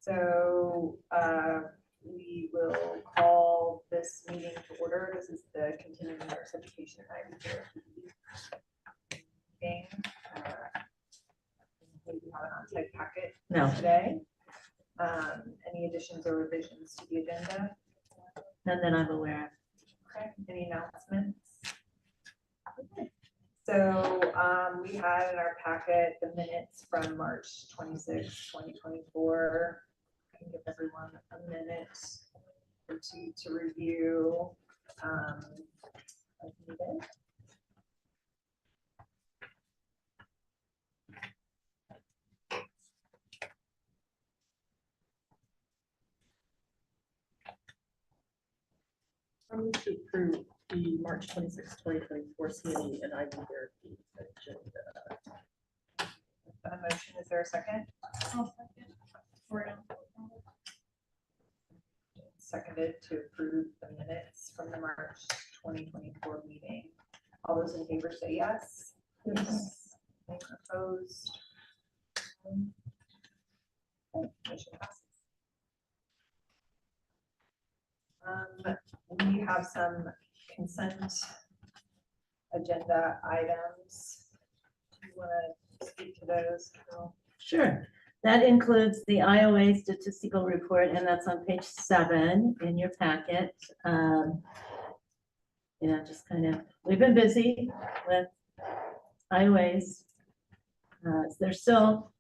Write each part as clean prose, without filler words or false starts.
So we will call this meeting to order. This is the continuing nurse education and IV therapy meeting. We have an on-site packet today. Any additions or revisions to the agenda? None that I'm aware of. Okay. Any announcements? Okay. So we had in our packet the minutes from March 26, 2024. I can give everyone a minute or two to review. As needed. I move to approve the March 26, 2024 CNE and IV therapy agenda. A motion, is there a second? I'll second. Seconded to approve the minutes from the March 2024 meeting. All those in favor say yes. Yes. Anyone opposed? Okay, motion passes. We have some consent agenda items. Do you want to speak to those? Carol? Sure. That includes the IOA statistical report, and that's on page 7 in your packet. Just kind of, we've been busy with IOAs. They're still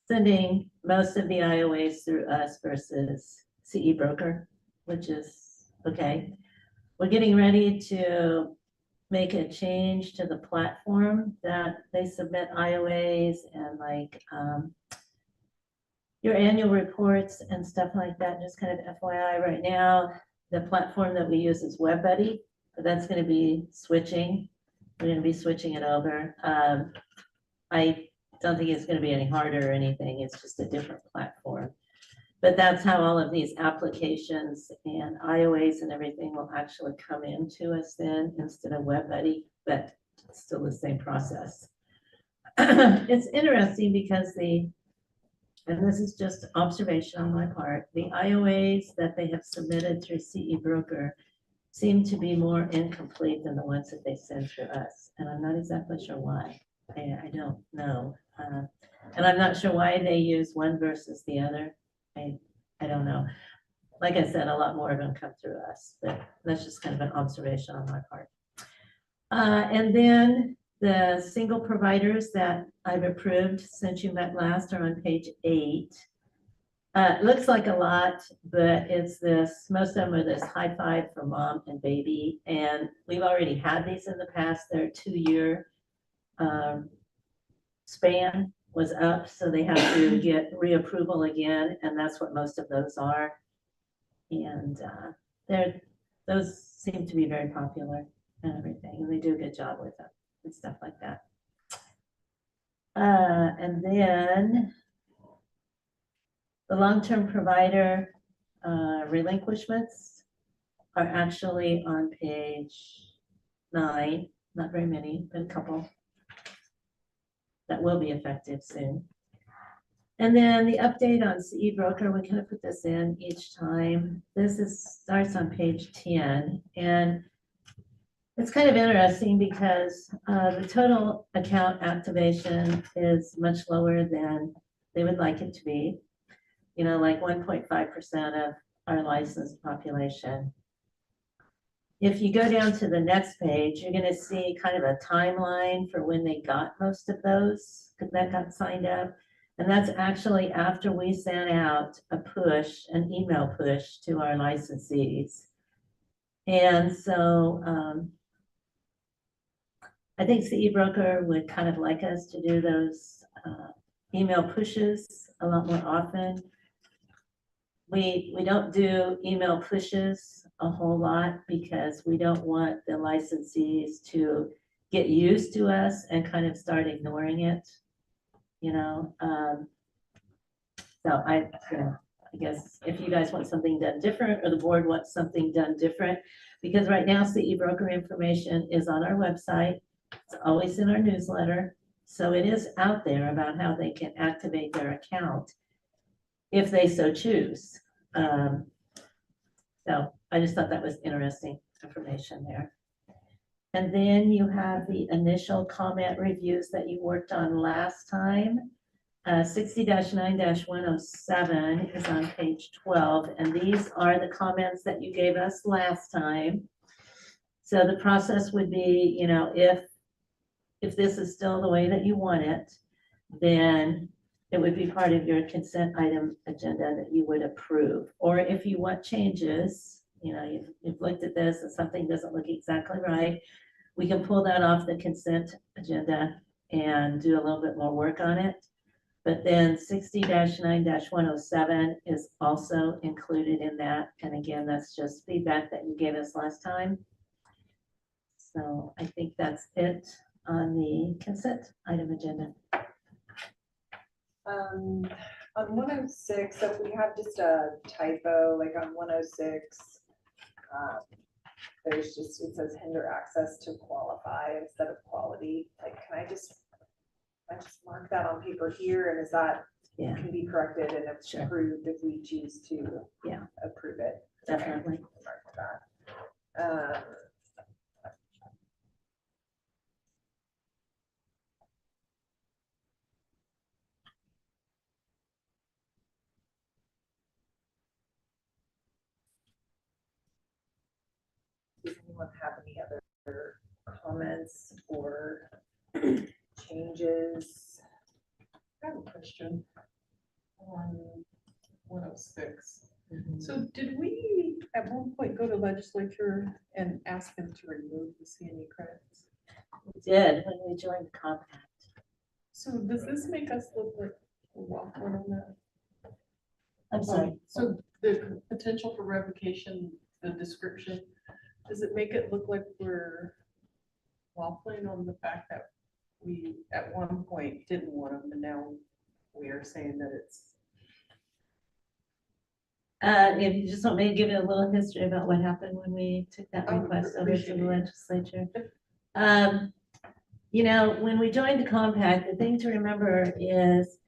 sending most of the IOAs through us versus CE broker, which is okay. We're getting ready to make a change to the platform that they submit IOAs and like your annual reports and stuff like that. Just kind of FYI right now, the platform that we use is WebBuddy, but that's going to be switching. We're going to be switching it over. I don't think it's going to be any harder or anything. It's just a different platform. But that's how all of these applications and IOAs and everything will actually come into us then instead of WebBuddy, but it's still the same process. It's interesting because and this is just observation on my part, the IOAs that they have submitted through CE broker seem to be more incomplete than the ones that they send through us. And I'm not exactly sure why. I don't know. And I'm not sure why they use one versus the other. I don't know. Like I said, a lot more of them come through us, but that's just kind of an observation on my part. And then the single providers that I've approved since you met last are on page 8. It looks like a lot, but it's this, most of them are this high five for mom and baby. And we've already had these in the past. Their 2-year span was up, so they have to get reapproval again, and that's what most of those are. And those seem to be very popular and everything, and they do a good job with them and stuff like that. And then the long-term provider relinquishments are actually on page 9. Not very many, but a couple that will be effective soon. And then the update on CE broker, we kind of put this in each time. This starts on page 10, and it's kind of interesting because the total account activation is much lower than they would like it to be. Like 1.5% of our licensed population. If you go down to the next page, you're going to see kind of a timeline for when they got most of those that got signed up. And that's actually after we sent out an email push to our licensees. And so I think CE broker would kind of like us to do those email pushes a lot more often. We don't do email pushes a whole lot because we don't want the licensees to get used to us and kind of start ignoring it, So I guess if you guys want something done different, or the board wants something done different, because right now CE broker information is on our website. It's always in our newsletter. So it is out there about how they can activate their account. if they so choose. So I just thought that was interesting information there. And then you have the initial comment reviews that you worked on last time. 60-9-107 is on page 12, and these are the comments that you gave us last time. So the process would be, you know, if this is still the way that you want it, then it would be part of your consent item agenda that you would approve. Or if you want changes, you know, you've looked at this and something doesn't look exactly right, we can pull that off the consent agenda and do a little bit more work on it. But then 60-9-107 is also included in that. And again, that's just feedback that you gave us last time. So I think that's it on the consent item agenda. On 106, so if we have just a typo, like on 106, there's just, it says hinder access to qualify instead of quality. Like, can I just mark that on paper here, and is that Yeah, can be corrected and Sure. approved if we choose to Yeah. approve it? definitely. Mark that. Does anyone have any other comments or changes? I have a question on 106. Mhm. So did we at one point go to legislature and ask them to remove the CNE credits? We did when we joined the compact. So does this make us look like we're waffling on that? I'm sorry. So the potential for revocation, the description, does it make it look like we're waffling on the fact that we at one point didn't want them and now we are saying that it's. If you just want me to give you a little history about what happened when we took that I would request over to appreciate the it. legislature. You know, when we joined the compact, the thing to remember is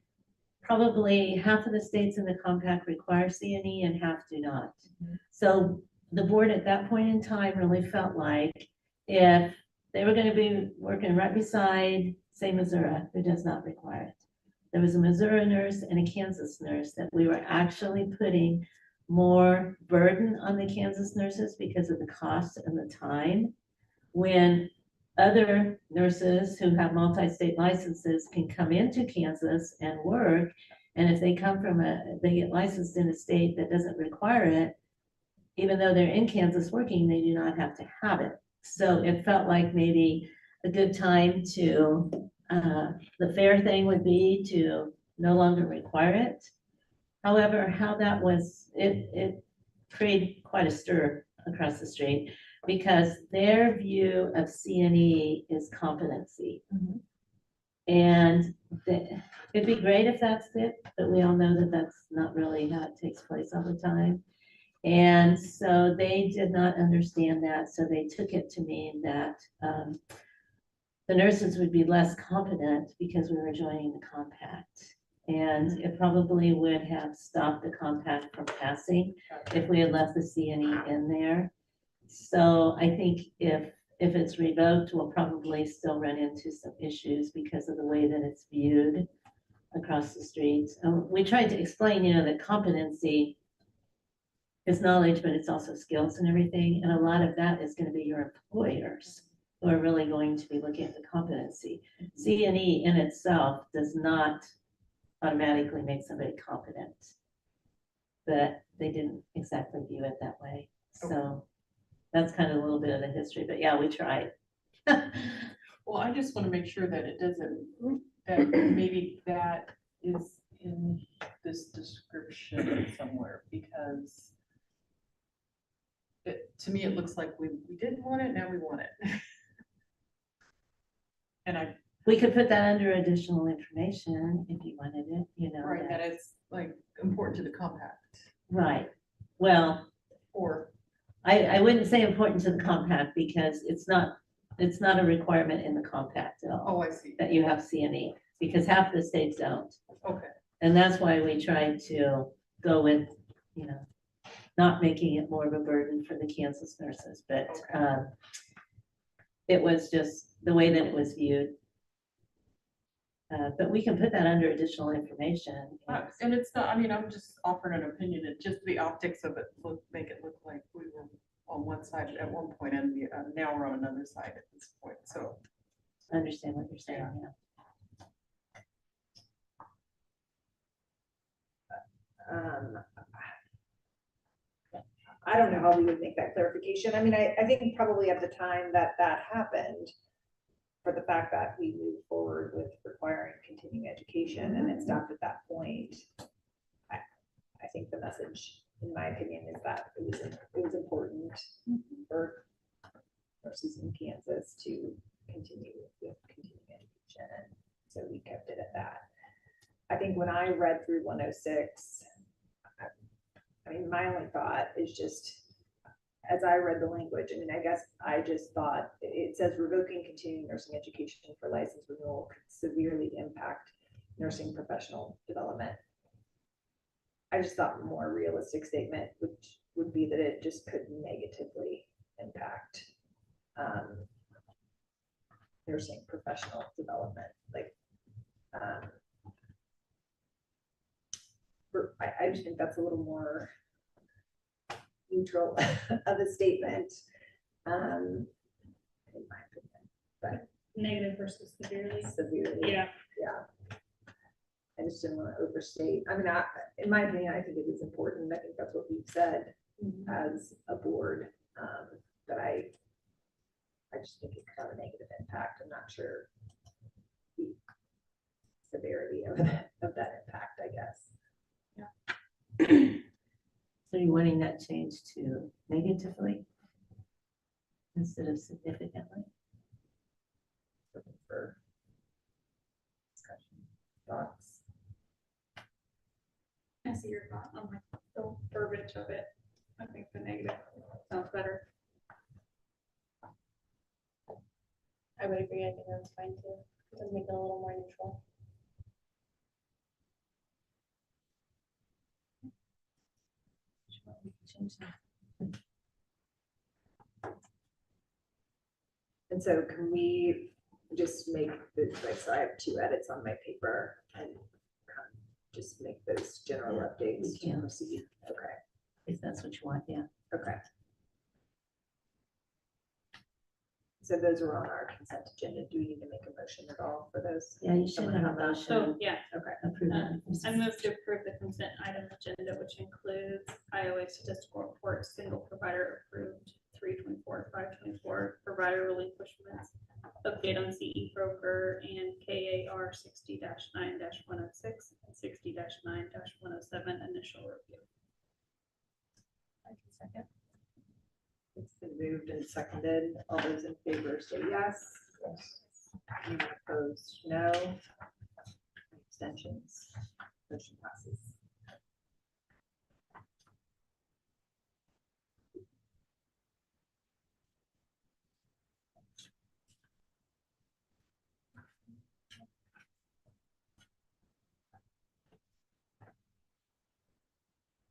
probably half of the states in the compact require CNE and half do not. Mhm. So the board at that point in time really felt like if they were gonna be working right beside, say, Missouri, who does not require it. There was a Missouri nurse and a Kansas nurse, that we were actually putting more burden on the Kansas nurses because of the cost and the time. When other nurses who have multi-state licenses can come into Kansas and work, and if they come from they get licensed in a state that doesn't require it, even though they're in Kansas working, they do not have to have it. So it felt like maybe a good time to, the fair thing would be to no longer require it. However, how that was, it created quite a stir across the street, because their view of CNE is competency. Mhm. And it'd be great if that's it, but we all know that that's not really how it takes place all the time. And so they did not understand that, so they took it to mean that the nurses would be less competent because we were joining the compact. And it probably would have stopped the compact from passing if we had left the CNE in there. So I think if it's revoked, we'll probably still run into some issues because of the way that it's viewed across the streets. We tried to explain, you know, that competency is knowledge, but it's also skills and everything. And a lot of that is going to be your employers who are really going to be looking at the competency. CNE in itself does not automatically make somebody competent, but they didn't exactly view it that way. So that's kind of a little bit of the history, but yeah, we tried. Well, I just want to make sure that it doesn't, that maybe that is in this description somewhere, because to me, it looks like we didn't want it, now we want it. And We could put that under additional information if you wanted it, you know. right, that it's like important to the compact, Right, well, or. I wouldn't say important to the compact because it's not a requirement in the compact at all Oh, I see. that you have CNE, because half the states don't. Okay. And that's why we tried to go with, not making it more of a burden for the Kansas nurses, but it was just the way that it was viewed. But we can put that under additional information. And it's not, I mean, I'm just offering an opinion, it just the optics of it make it look like we were on one side at one point and now we're on another side at this point, so. I understand what you're saying, yeah. I don't know how we would make that clarification. I mean, I think probably at the time that that happened, for the fact that we moved forward with requiring continuing education and it stopped at that point, I think the message, in my opinion, is that it was important for nurses in Kansas to continue with continuing education, and so we kept it at that. I think when I read through 106, I mean, my only thought is just, as I read the language, I mean, I guess I just thought, it says revoking continuing nursing education for license renewal could severely impact nursing professional development. I just thought a more realistic statement would be that it just could negatively impact nursing professional development. Like, I just think that's a little more neutral of a statement, in my opinion. But Negative versus severely. severely, Yeah. I just didn't want to overstate. I mean, in my opinion, I think it is important. I think that's what we've said as a board. But I just think it could have a negative impact. I'm not sure the severity of that impact, I guess. So you're wanting that change to negatively instead of significantly? Looking for discussion, thoughts. I see your thought on like the verbiage of it. I think the negative sounds better. I would agree. I think that's fine too. It does make it a little more neutral. And so can we just make the, like, so I have 2 edits on my paper and just make those general updates we to can. proceed? Okay, If that's what you want, yeah. okay. So those are on our consent agenda. Do we need to make a motion at all for those? Yeah, you should have a So, motion. yeah, Okay, Approve it. I move to approve the consent item agenda, which includes Iowa statistical report, single provider approved, 324, 524, provider relinquishments, update on CE broker, and KAR 60-9-106 and 60-9-107 initial review. I can second. It's been moved and seconded. All those in favor say yes. Anyone opposed, no. Abstentions. Motion passes.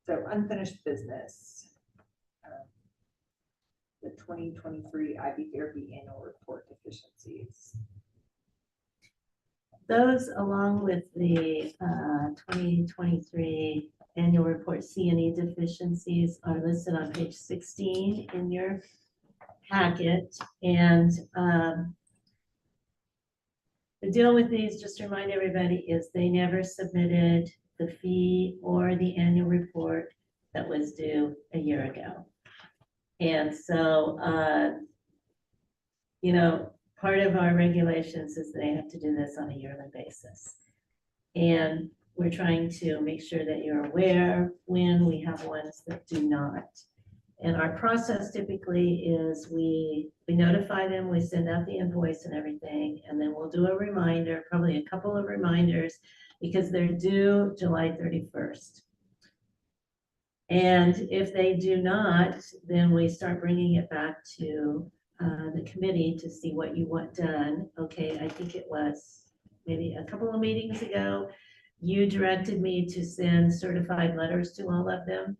So unfinished business. The 2023 IV therapy annual report deficiencies. Those, along with the 2023 annual report CNE deficiencies, are listed on page 16 in your packet. And the deal with these, just to remind everybody, is they never submitted the fee or the annual report that was due a year ago. And so, part of our regulations is they have to do this on a yearly basis. And we're trying to make sure that you're aware when we have ones that do not. And our process typically is we notify them, we send out the invoice and everything, and then we'll do a reminder, probably a couple of reminders, because they're due July 31st. And if they do not, then we start bringing it back to the committee to see what you want done. Okay, I think it was maybe a couple of meetings ago, you directed me to send certified letters to all of them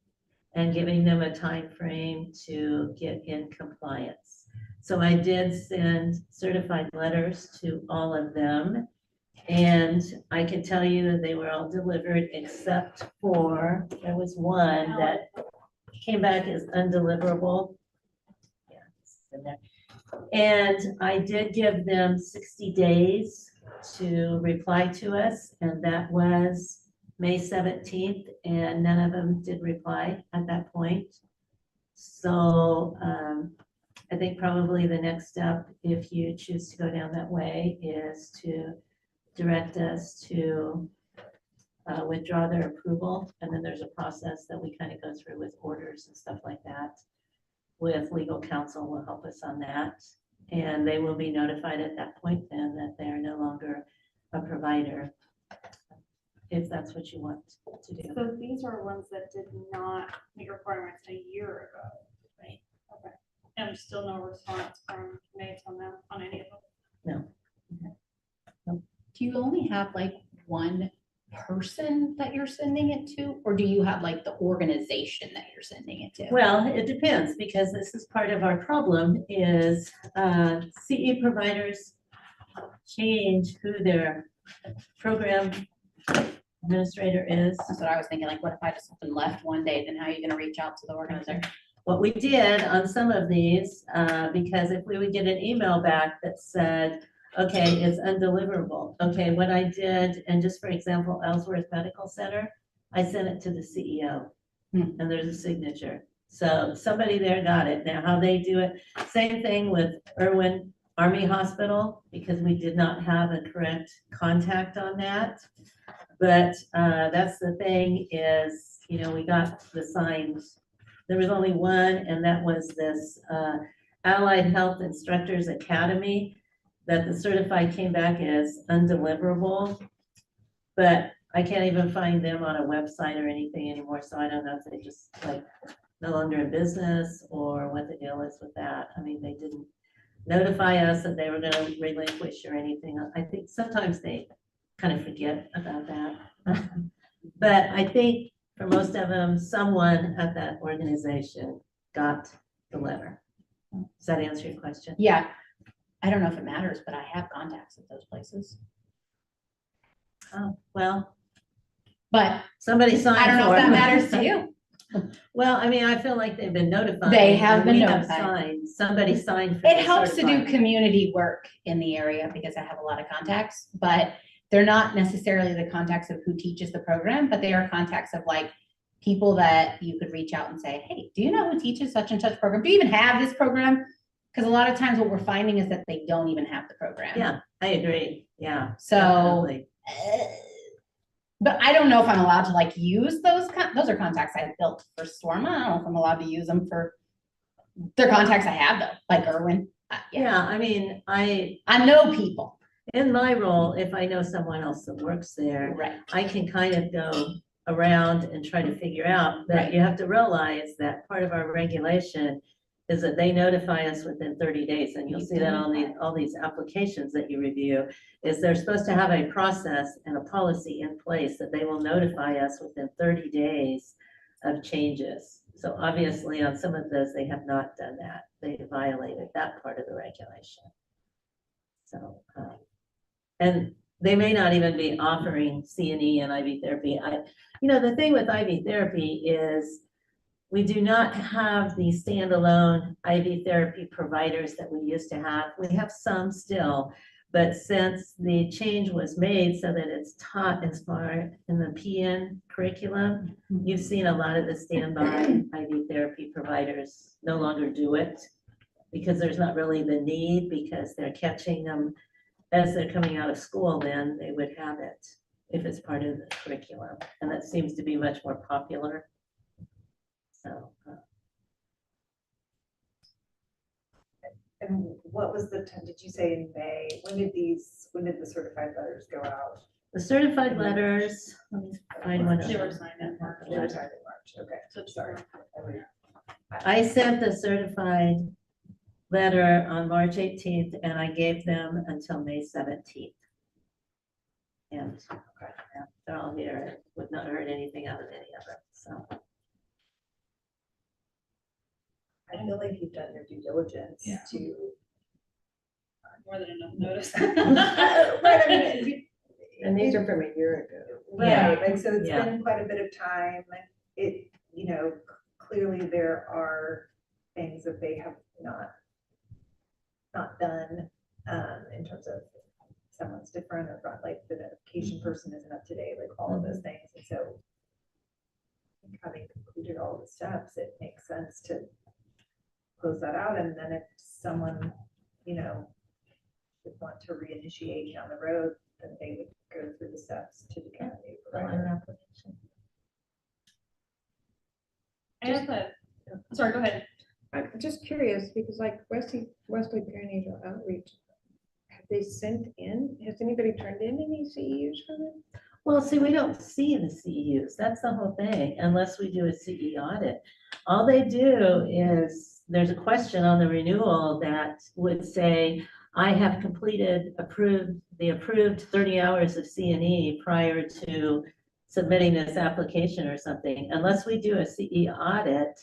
and giving them a time frame to get in compliance. So I did send certified letters to all of them. And I can tell you that they were all delivered except for, there was one that came back as undeliverable. Yeah, it's in there. And I did give them 60 days to reply to us, and that was May 17th, and none of them did reply at that point. So I think probably the next step, if you choose to go down that way, is to direct us to withdraw their approval. And then there's a process that we kind of go through with orders and stuff like that. With legal counsel will help us on that. And they will be notified at that point then that they are no longer a provider, if that's what you want to do. So these are ones that did not meet requirements a year ago, right? Okay. And still no response from May till now on any of them? Do you only have like one person that you're sending it to, or do you have like the organization that you're sending it to? Well, it depends, because this is part of our problem is CE providers change who their program administrator is. That's what I was thinking, like, what if I just up and left one day, then how are you gonna reach out to the organizer? What we did on some of these, because if we would get an email back that said, okay, it's undeliverable. Okay, what I did, and just for example, Ellsworth Medical Center, I sent it to the CEO and there's a signature. So somebody there got it. Now how they do it, same thing with Irwin Army Hospital, because we did not have a correct contact on that. But that's the thing is, you know, we got the signs. There was only one, and that was this Allied Health Instructors Academy, that the certified came back as undeliverable. But I can't even find them on a website or anything anymore, so I don't know if they just like no longer in business or what the deal is with that. I mean, they didn't notify us that they were gonna relinquish or anything. I think sometimes they kind of forget about that. But I think for most of them, someone at that organization got the letter. Does that answer your question? Yeah, I don't know if it matters, but I have contacts at those places. Oh, well, But somebody signed I don't know for if that it. matters to you. Well, I mean, I feel like they've been notified. They have and been we have notified. signed. Somebody signed. for It the helps to do certified. community work in the area because I have a lot of contacts, but they're not necessarily the contacts of who teaches the program, but they are contacts of like people that you could reach out and say, hey, do you know who teaches such and such program? Do you even have this program? Because a lot of times what we're finding is that they don't even have the program. Yeah, I agree. Yeah. So, definitely. but I don't know if I'm allowed to like use those. Those are contacts I built for Storma. I don't know if I'm allowed to use them for. They're contacts I have though, like Irwin. Yeah, I mean, I know people. in my role, if I know someone else that works there, Right. I can kind of go around and try to figure out that Right. you have to realize that part of our regulation is that they notify us within 30 days, and you'll see that on all these applications that you review, is they're supposed to have a process and a policy in place that they will notify us within 30 days of changes. So obviously on some of those, they have not done that. They violated that part of the regulation. So, and they may not even be offering CNE and IV therapy. You know, the thing with IV therapy is we do not have the standalone IV therapy providers that we used to have. We have some still, but since the change was made so that it's taught as far in the PN curriculum, you've seen a lot of the standby IV therapy providers no longer do it because there's not really the need, because they're catching them as they're coming out of school, then they would have it if it's part of the curriculum. And that seems to be much more popular. So, And what was the time, did you say in May? When did the certified letters go out? the certified letters, let me find one. They were signed in March. They were signed in March, okay, So it's sorry. I sent the certified letter on March 18th and I gave them until May 17th. And yeah, they're all here. Would not heard anything out of any of them, so. I feel like you've done your due diligence Yeah. to. More than enough notice. Right, I mean, And these are from a year ago. right, like, so it's Yeah. been quite a bit of time. It, you know, clearly there are things that they have not done, in terms of someone's different or not, like the notification person isn't up to date, like all of those things. And so I think having completed all the steps, it makes sense to close that out. And then if someone, you know, would want to reinitiate down the road, then they would go through the steps to become a new Fill out provider. an application. I have a, sorry, go ahead. I'm just curious, because like Wesley Perinatal Outreach, have they sent in, has anybody turned in any CEUs for them? Well, see, we don't see the CEUs. That's the whole thing, unless we do a CE audit. All they do is, there's a question on the renewal that would say, I have completed the approved 30 hours of CNE prior to submitting this application or something. Unless we do a CE audit,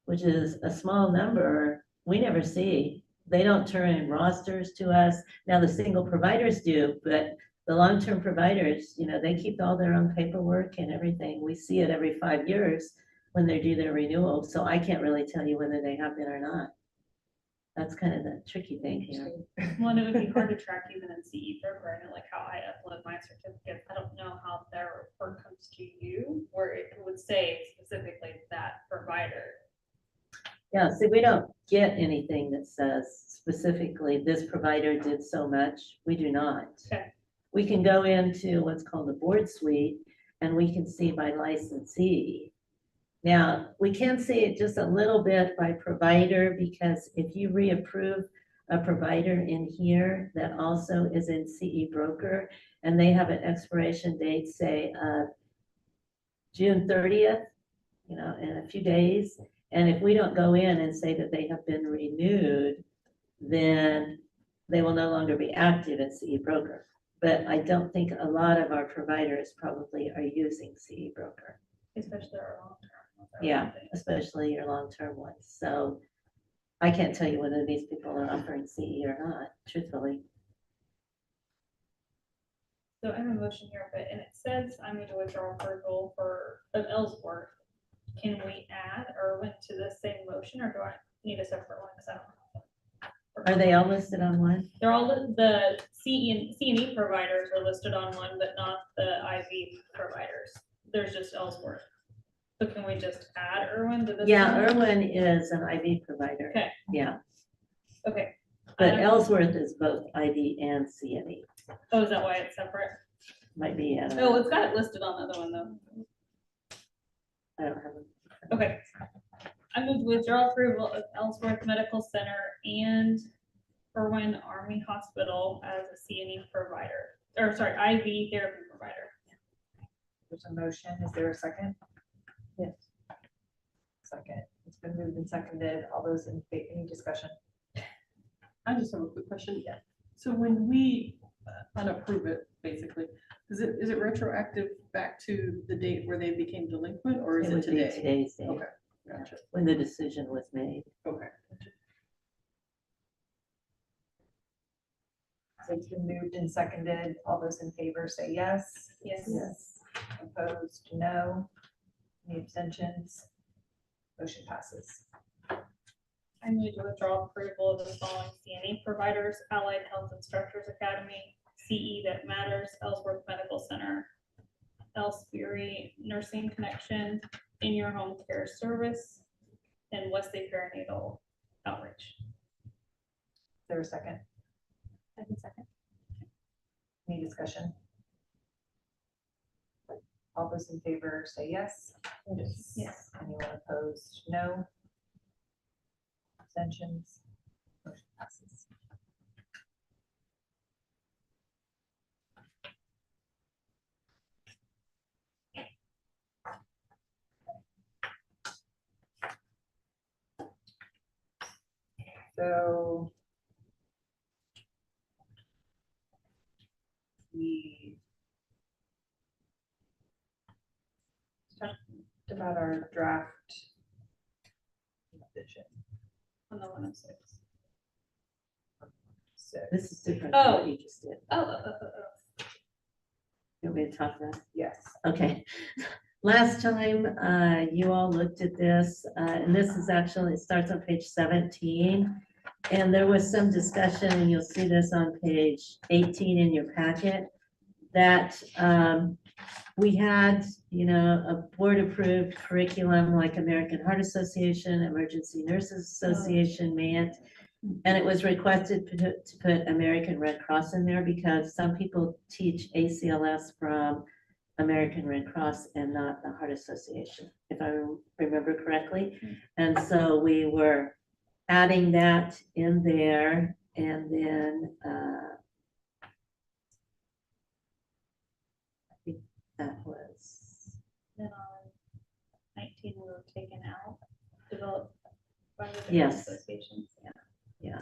which is a small number, we never see. They don't turn in rosters to us. Now, the single providers do, but the long-term providers, you know, they keep all their own paperwork and everything. We see it every 5 years when they do their renewal, so I can't really tell you whether they have been or not. That's kind of the tricky thing here. Well, and it would be hard to track even in CE broker. I know like how I upload my certificates. I don't know how their report comes to you, where it would say specifically that provider. Yeah, see, we don't get anything that says specifically this provider did so much. We do not. Okay. We can go into what's called the board suite and we can see by licensee. Now, we can see it just a little bit by provider, because if you reapprove a provider in here that also is in CE broker and they have an expiration date, say, June 30th, you know, in a few days. And if we don't go in and say that they have been renewed, then they will no longer be active in CE broker. But I don't think a lot of our providers probably are using CE broker. Especially our long-term. Yeah, especially your long-term ones. So I can't tell you whether these people are offering CE or not, truthfully. So I have a motion here, but, and it says I need to withdraw approval for, of Ellsworth. Can we add or went to the same motion, or do I need a separate one? 'Cause I don't know. Are they all listed on one? They're all, the CNE providers are listed on one, but not the IV providers. There's just Ellsworth. So can we just add Irwin to this? Yeah, one? Irwin is an IV provider. Okay. Yeah, Okay. but Um, Ellsworth is both IV and CNE. Oh, is that why it's separate? Might be, I don't Oh, know. it's got it listed on the other one though. I don't have it. Okay. I move to withdraw approval of Ellsworth Medical Center and Irwin Army Hospital as a CNE provider, or sorry, IV therapy provider. There's a motion. Is there a second? Yes. Second. It's been moved and seconded. All those in favor, any discussion? I just have a quick question. Yeah. So when we unapprove it, basically, is it retroactive back to the date where they became delinquent, or is It it would be today? today's date, Okay, gotcha. when the decision was made. Okay. So it's been moved and seconded. All those in favor say yes. Yes. Yes. Opposed, no. Any abstentions? Motion passes. I move to withdraw approval of the following CNE providers: Allied Health Instructors Academy, CE That Matters, Ellsworth Medical Center, Elsbury Nursing Connection, In Your Home Care Service, and Wesley Perinatal Outreach. Is there a second? I can second. Any discussion? All those in favor say yes. Yes. Anyone opposed? No. Abstentions? Motion passes. So we About our draft vision. On the 106. So, This is different than what you just did. You want me to talk about? yes. Okay. Last time, you all looked at this, and this is actually, it starts on page 17. And there was some discussion, and you'll see this on page 18 in your packet, that, we had, you know, a board-approved curriculum like American Heart Association, Emergency Nurses Association, MANT. And it was requested to put American Red Cross in there because some people teach ACLS from American Red Cross and not the Heart Association, if I remember correctly. And so we were adding that in there, and then, I think that was, Then on 19, we were taken out, developed by the different Yes. associations. yeah,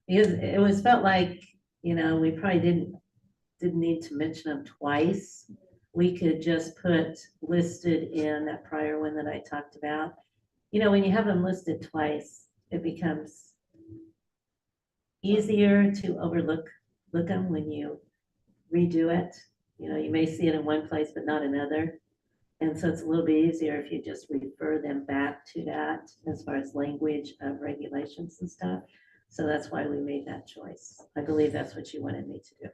because it was felt like, you know, we probably didn't need to mention them twice. We could just put listed in that prior one that I talked about. You know, when you have them listed twice, it becomes easier to look them when you redo it. You know, you may see it in one place, but not another. And so it's a little bit easier if you just refer them back to that as far as language of regulations and stuff. So that's why we made that choice. I believe that's what you wanted me to do.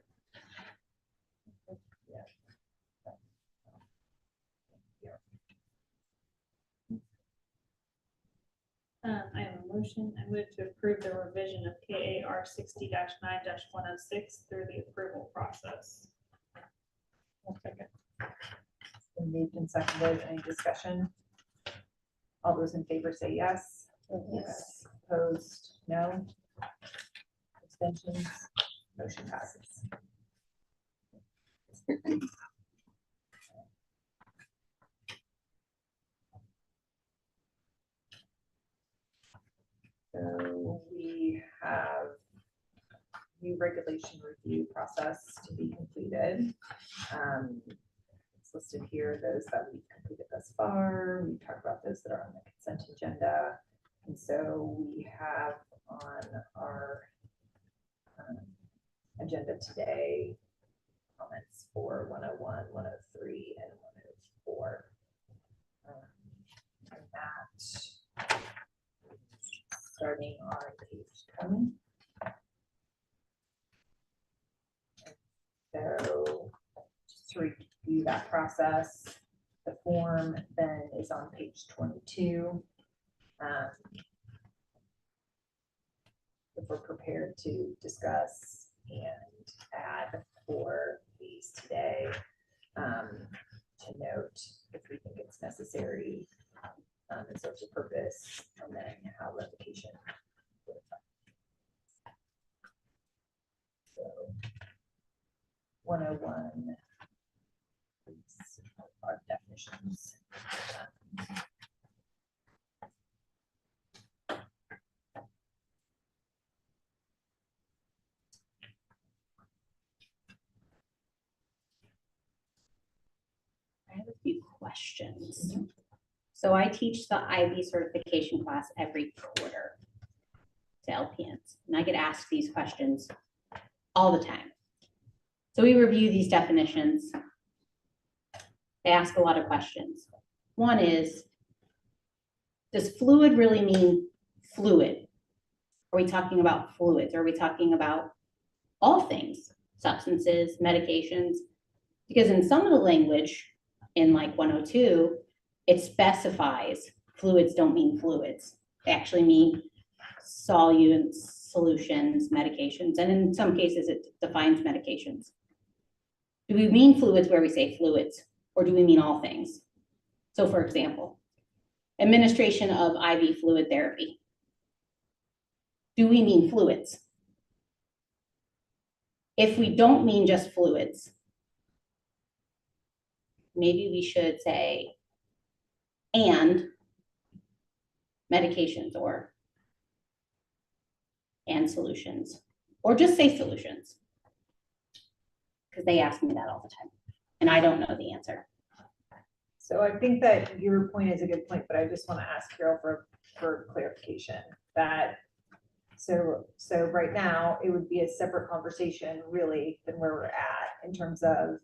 I have a motion. I move to approve the revision of KAR 60-9-106 through the approval process. Been moved and seconded. Any discussion? All those in favor say yes. Yes. Opposed, no. Abstentions, motion passes. So we have new regulation review process to be completed. It's listed here, those that we've completed thus far. We talked about those that are on the consent agenda. And so we have on our agenda today, comments for 101, 103, and 104. And that, starting on page 20. So just to review that process, the form then is on page 22. If we're prepared to discuss and add for these today, to note if we think it's necessary, and serves a purpose, and then how revocation. would affect. So 101 is our definitions. I have a few questions. So I teach the IB certification class every quarter to LPNs, and I get asked these questions all the time. So we review these definitions. They ask a lot of questions. One is, does fluid really mean fluid? Are we talking about fluids? Are we talking about all things, substances, medications? Because in some of the language in like 102, it specifies fluids don't mean fluids. They actually mean solutes, solutions, medications, and in some cases it defines medications. Do we mean fluids where we say fluids, or do we mean all things? So for example, administration of IV fluid therapy. Do we mean fluids? If we don't mean just fluids, maybe we should say, and medications, or and solutions, or just say solutions. Because they ask me that all the time, and I don't know the answer. So I think that your point is a good point, but I just want to ask Carol for clarification that, so right now, it would be a separate conversation really than where we're at in terms of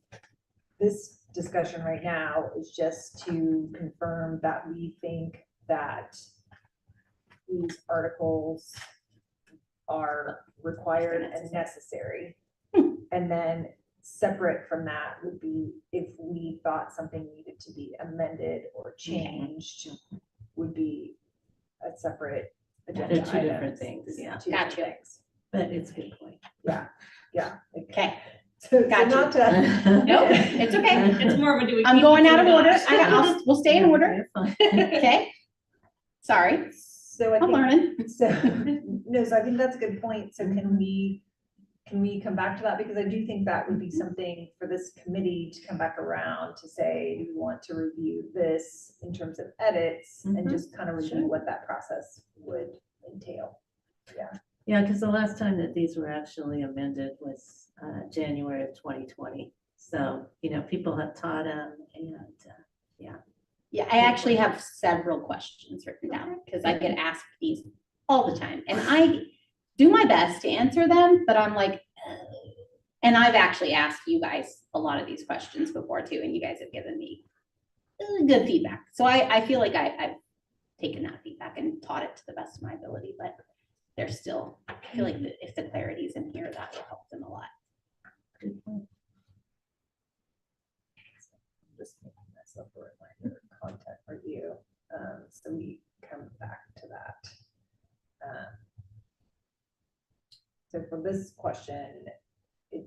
this discussion right now is just to confirm that we think that these articles are required and necessary. And then separate from that would be if we thought something needed to be amended or changed, would be a separate agenda They're two item. different things, yeah, Two different Gotcha. things. but it's a good point. Yeah. Okay, So Gotcha. not to. nope, it's okay. It's more of a do we? I'm keep going it out or of not? order. We'll stay in order. You're fine. Okay. Sorry, So I I'm think, learning. so, no, so I think that's a good point. So can we come back to that? Because I do think that would be something for this committee to come back around to say, do we want to review this in terms of edits and Mhm. just kind of review Sure. what that process would entail. Yeah, because the last time that these were actually amended was January of 2020. So, people have taught them and, Yeah, I actually have several questions written down because I get asked these all the time. And I do my best to answer them, but I'm like, and I've actually asked you guys a lot of these questions before too, and you guys have given me good feedback. So I feel like I've taken that feedback and taught it to the best of my ability, but there's still, I feel like if the clarity's in here, that will help them a lot. good point. Just making myself a reminder, content review, so we come back to that. So for this question, it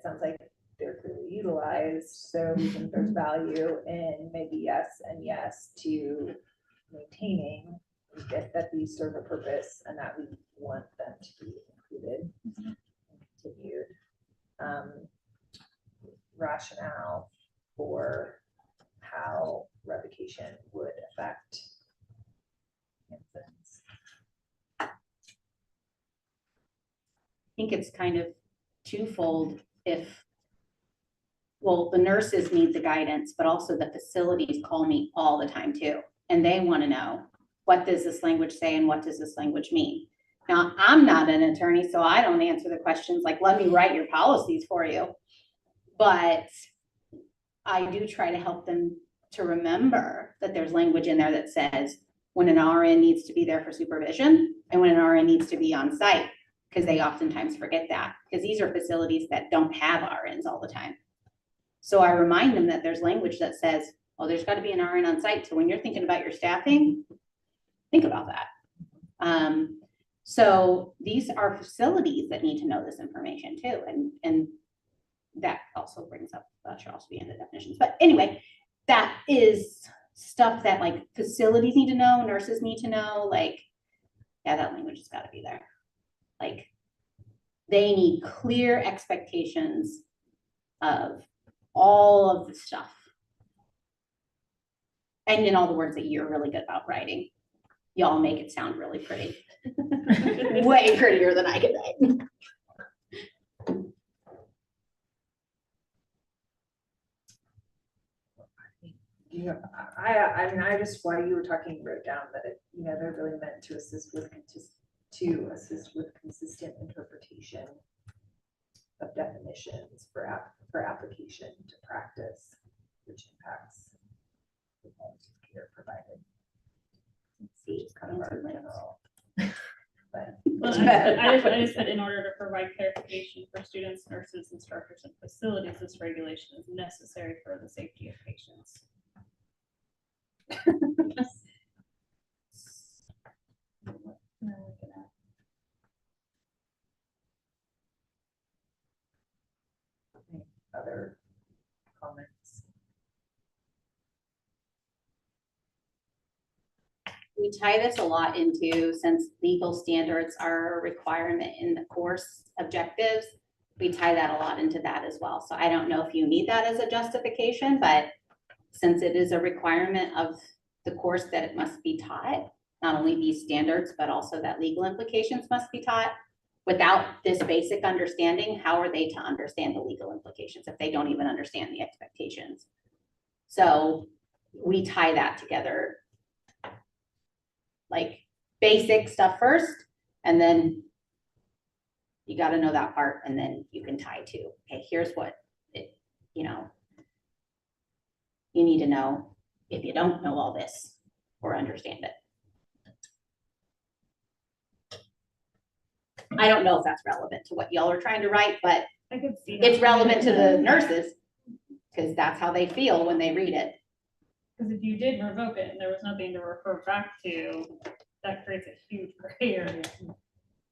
sounds like they're clearly utilized, so we think there's value in maybe yes and yes to maintaining that these serve a purpose and that we want them to be included and continued. Rationale for how revocation would affect infants. I think it's kind of twofold well, the nurses need the guidance, but also the facilities call me all the time too. And they want to know, what does this language say and what does this language mean? Now, I'm not an attorney, so I don't answer the questions like, let me write your policies for you. But I do try to help them to remember that there's language in there that says when an RN needs to be there for supervision and when an RN needs to be on site, because they oftentimes forget that, because these are facilities that don't have RNs all the time. So I remind them that there's language that says, oh, there's got to be an RN on site. So when you're thinking about your staffing, think about that. So these are facilities that need to know this information too. And that also brings up, that should also be in the definitions. But anyway, that is stuff that like facilities need to know, nurses need to know, like, yeah, that language has got to be there. Like, they need clear expectations of all of the stuff. And in all the words that you're really good about writing, y'all make it sound really pretty. Way prettier than I can write. Yeah, I mean, I just, while you were talking, wrote down that it, they're really meant to assist with consistent interpretation of definitions for application to practice, which impacts the quality of care provided. See, it's kind of our general. But Well, I just said in order to provide clarification for students, nurses, instructors, and facilities, this regulation is necessary for the safety of patients. other comments? We tie this a lot into, since legal standards are a requirement in the course objectives, we tie that a lot into that as well. So I don't know if you need that as a justification, but since it is a requirement of the course that it must be taught, not only these standards, but also that legal implications must be taught. Without this basic understanding, how are they to understand the legal implications if they don't even understand the expectations? So we tie that together. Like basic stuff first, and then you gotta know that part, and then you can tie to, okay, here's what it, you know, you need to know if you don't know all this or understand it. I don't know if that's relevant to what y'all are trying to write, but I could see. it's relevant to the nurses, because that's how they feel when they read it. Because if you did revoke it and there was nothing to refer back to, that creates a huge gray area.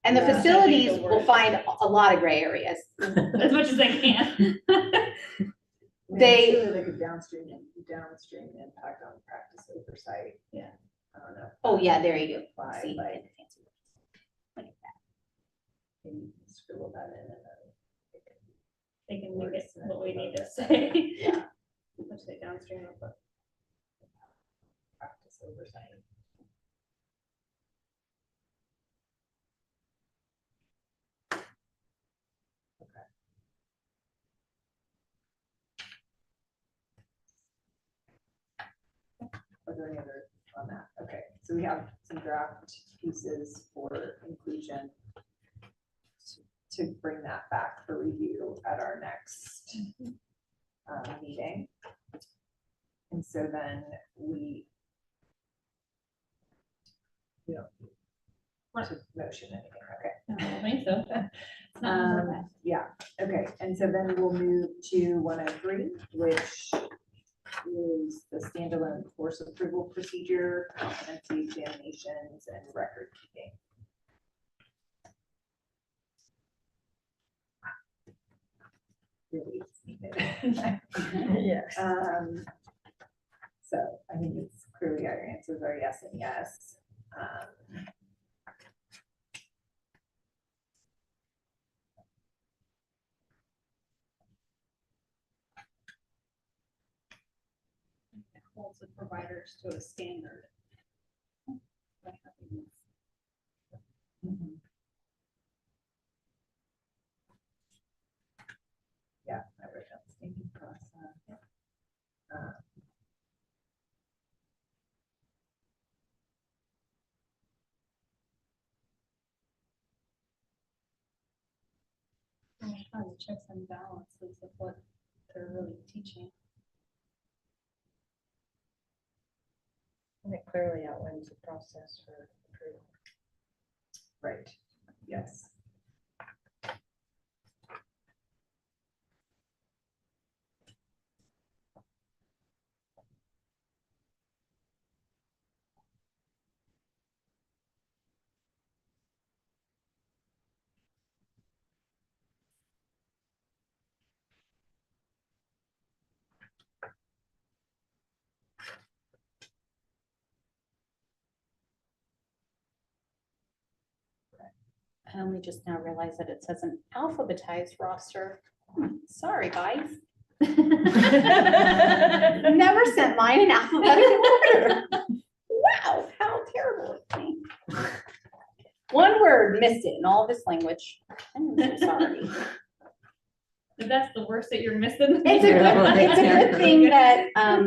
And the Yeah. facilities will find a lot of gray areas. As much as they can. They- It's really like a downstream impact on practice oversight. Yeah. I don't know. Oh, yeah, there you go. Apply, See, but fancy words. Like that. maybe you can scribble that in and then. They can make it what we need to say. Yeah. Which they downstream of, but Practice oversight. Are there any other on that? Okay, so we have some draft pieces for inclusion to bring that back for review at our next meeting. And so then we to motion anything, okay. I don't think so. It's not bad. Yeah, okay, and so then we'll move to 103, which is the standalone course approval procedure, competency examinations, and record keeping. Really, it's needed. Yes. So I think it's clearly our answers are yes and yes. It holds the providers to a standard. By having this. Yeah, I wrote down standing process. Kind of checks and balances of what they're really teaching. And it clearly outlines the process for approval. Right, yes. I only just now realized that it says an alphabetized roster. Sorry, guys. Never sent mine in alphabetical order. Wow, how terrible of me. One word missed it in all this language. I'm so sorry. If that's the worst that you're missing. It's a good thing that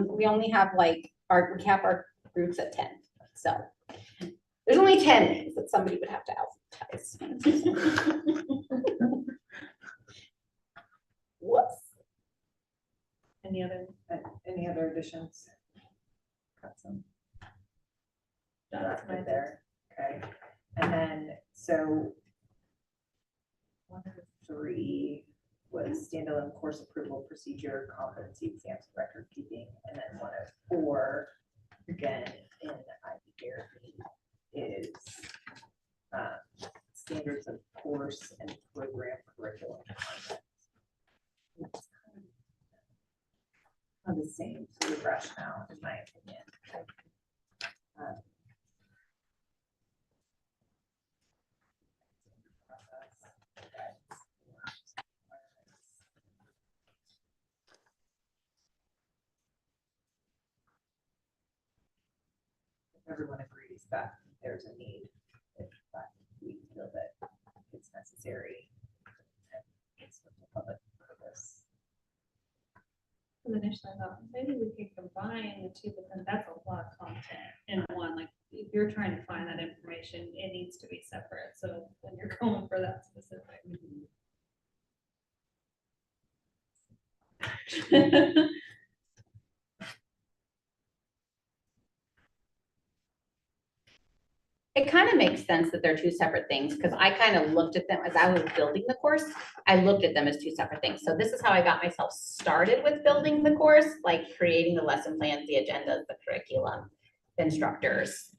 we only have like we cap our groups at 10. So there's only 10 names that somebody would have to alphabetize. Whoops. Any other? Any other additions? Got some. That's right there, okay, and then, so 103 was standalone course approval procedure, competency exams, record keeping, and then 104, again, in IV therapy, is standards of course and program curriculum content. It's kind of the same sort of rationale, in my opinion. Everyone agrees that there's a need, if we feel that it's necessary. And it's for the public purpose. initially I thought, maybe we could combine the two, but then that's a lot of content in one. Like, if you're trying to find that information, it needs to be separate. So when you're going for that specific. It kind of makes sense that they're two separate things, because I kind of looked at them as I was building the course. I looked at them as two separate things. So this is how I got myself started with building the course, like creating the lesson plans, the agendas, the curriculum, the instructors,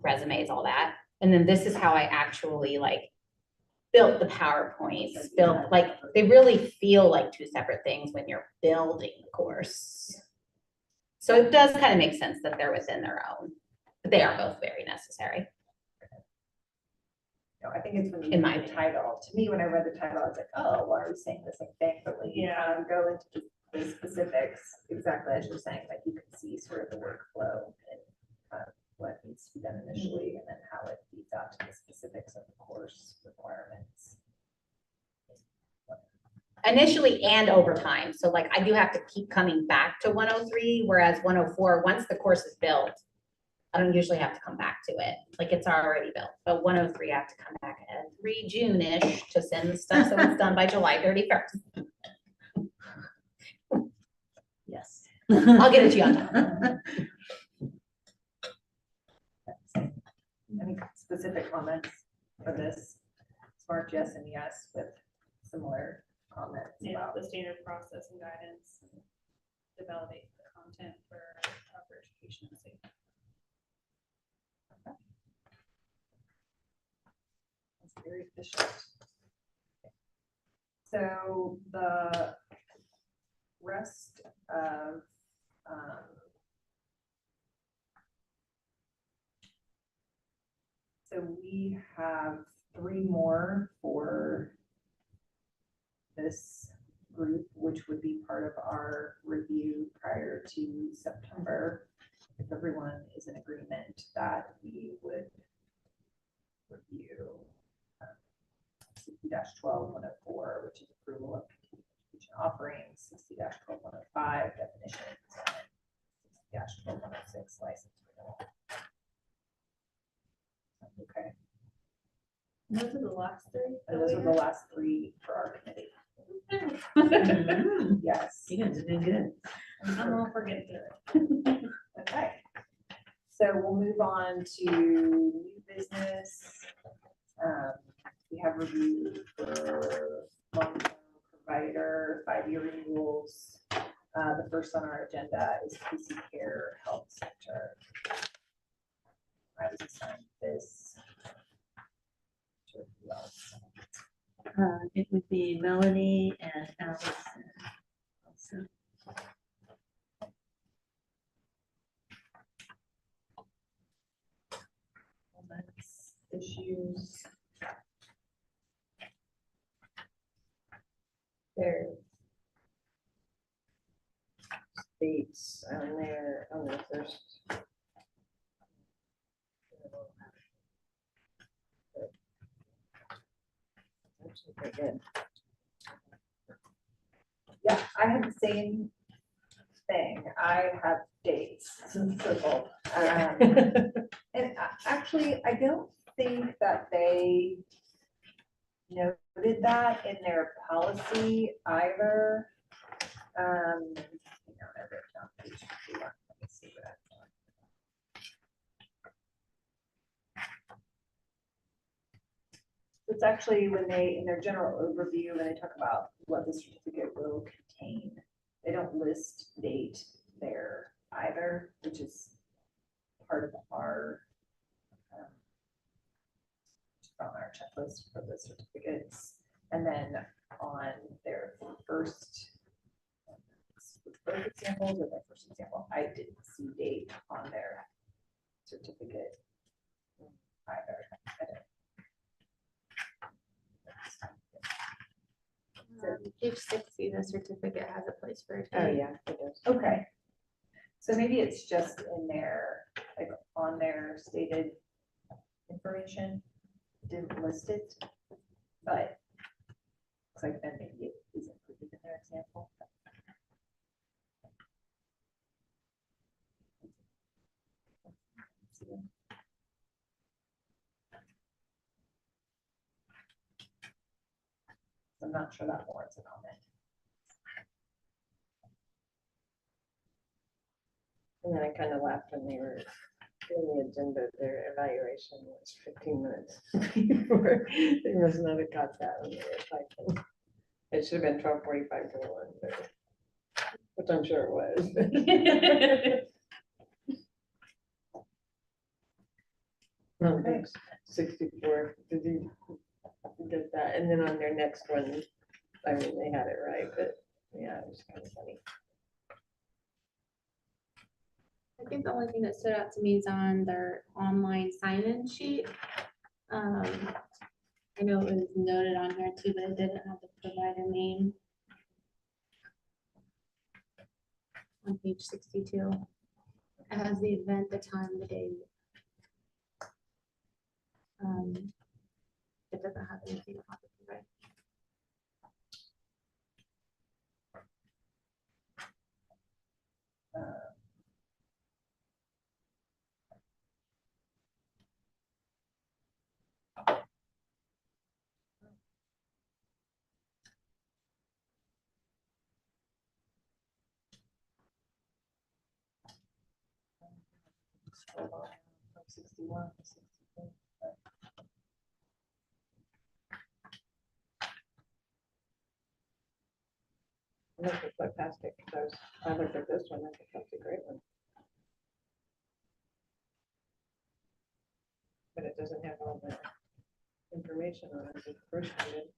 resumes, all that. And then this is how I actually like built the PowerPoints, built, like, they really feel like two separate things when you're building the course. So it does kind of make sense that they're within their own, but they are both very necessary. No, I think it's when you In read my the title, to me, when I read the title, I was like, oh, why are we saying the same thing? But when you kind of go into the specifics, exactly as you're saying, like you can see sort of the workflow and what needs to be done initially, and then how it feeds out to the specifics of the course requirements. Initially and over time. So like I do have to keep coming back to 103, whereas 104, once the course is built, I don't usually have to come back to it. Like it's already built. But 103, I have to come back every June-ish to send the stuff so it's done by July 31st. Yes. I'll get it to you on time. Any specific comments for this? Smart yes and yes with similar comments Yeah, about. the standard process and guidance, and to validate the content for proper education and safety. That's very efficient. So the rest of, so we have 3 more for this group, which would be part of our review prior to September. If everyone is in agreement that we would review 60-12-104, which is approval of continuing education offerings, 60-12-105 definitions, and 60-12-106 license renewal. Okay, And those are the last three. and those are the last 3 for our committee. Yes. You guys are doing good. I'm all for getting through it. Okay. So we'll move on to new business. We have review for long-term provider 5-year renewals. The first on our agenda is PC Care Health Center. I was assigned this. Sure who else. It would be Melanie and Allison. Also. Comments, issues. There. States on there, on the first. Actually, very good. Yeah, I have the same thing. I have dates circled. And actually, I don't think that they noted that in their policy either. Hang on, I wrote down page 51. Let me see what I've done. It's actually when they, in their general overview, when they talk about what the certificate will contain, they don't list date there either, which is part of our on our checklist for the certificates. And then on their first both examples or their first example, I didn't see date on their certificate either. Page 60, the certificate has a place for it. Oh, yeah, it does. Okay. So maybe it's just in their, like, on their stated information, didn't list it, but looks like then maybe it is included in their example. I'm not sure that warrants a comment. And then I kind of laughed when they were doing the agenda, their evaluation was 15 minutes before. They must not have got that when they were typing. It should have been 12:45 to 1, which I'm sure it was. Okay. 64, did you get that? And then on their next one, I mean, they had it right, but yeah, it was kind of funny. I think the only thing that stood out to me is on their online sign-in sheet. I know it was noted on here too, but it didn't have the provider name. On page 62. It has the event, the time, the date. It doesn't have anything about the provider. Scroll on from 61 to 62. I looked at Flipastic, because I looked at this one, I think that's a great one. But it doesn't have all the information on it, the first one did.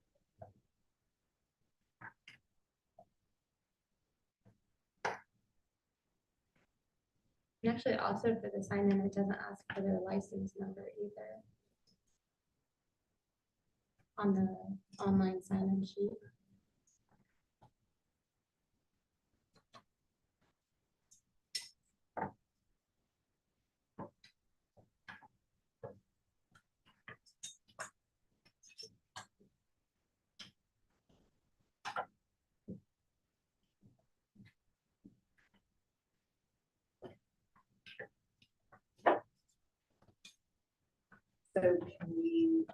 And actually also for the sign-in, it doesn't ask for their license number either. On the online sign-in sheet. So can we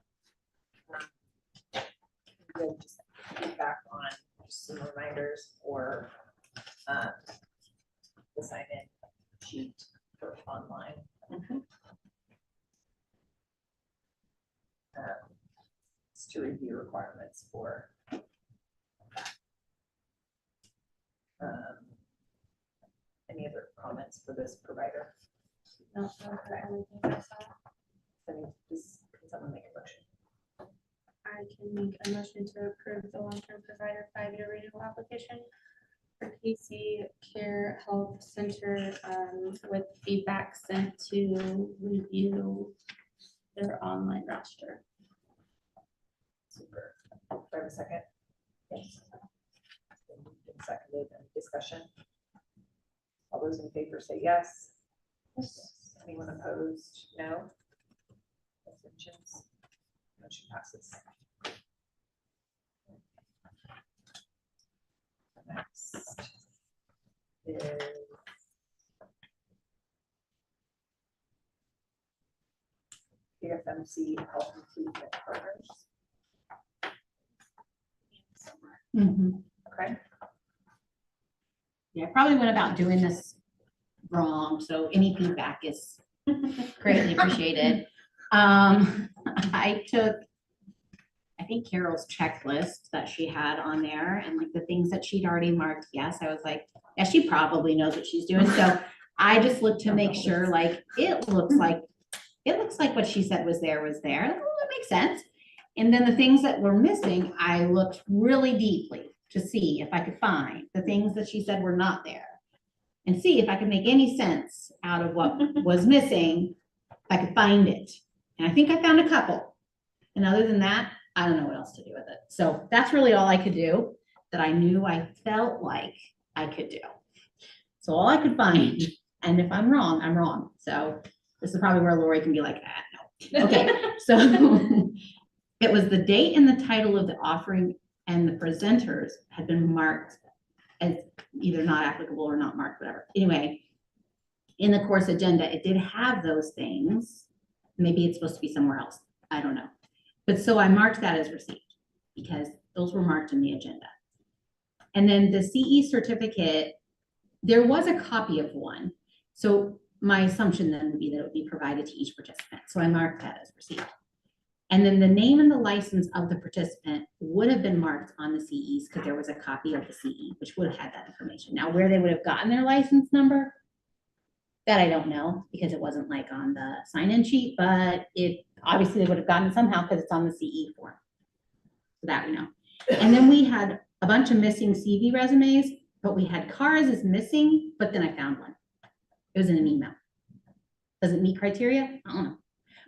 just feedback on just some reminders or the sign-in sheet for online? It's to review requirements for any other comments for this provider? No, that's the only thing I saw. Can someone make a motion? I can make a motion to approve the long-term provider 5-year renewal application for PC Care Health Center, with feedback sent to review their online roster. Super. Do I have a second? Yes. Seconded, and discussion. All those in favor say yes. Yes. Anyone opposed? No. Abstentions? Motion passes. Next is PFMC Health Improvement Partners. Okay. Yeah, I probably went about doing this wrong, so any feedback is greatly appreciated. I took, I think Carol's checklist that she had on there and like the things that she'd already marked, yes, I was like, yeah, she probably knows what she's doing. So I just looked to make sure, like, it looks like what she said was there. Oh, that makes sense. And then the things that were missing, I looked really deeply to see if I could find the things that she said were not there and see if I could make any sense out of what was missing, if I could find it. And I think I found a couple. And other than that, I don't know what else to do with it. So that's really all I could do that I knew I felt like I could do. So all I could find, and if I'm wrong, I'm wrong. So this is probably where Lori can be like, no. Okay, so it was the date and the title of the offering and the presenters had been marked as either not applicable or not marked, whatever. Anyway, in the course agenda, it did have those things. Maybe it's supposed to be somewhere else. I don't know. But so I marked that as received because Those were marked in the agenda. And then the CE certificate, there was a copy of one. So my assumption then would be that it would be provided to each participant. So I marked that as received. And then the name and the license of the participant would have been marked on the CEs because there was a copy of the CE, which would have had that information. Now, where they would have gotten their license number, that I don't know, because it wasn't like on the sign-in sheet, but it, obviously they would have gotten it somehow because it's on the CE form. So that we know. And then we had a bunch of missing CV resumes, but we had cars as missing, but then I found one. It was in an email. Does it meet criteria? I don't know.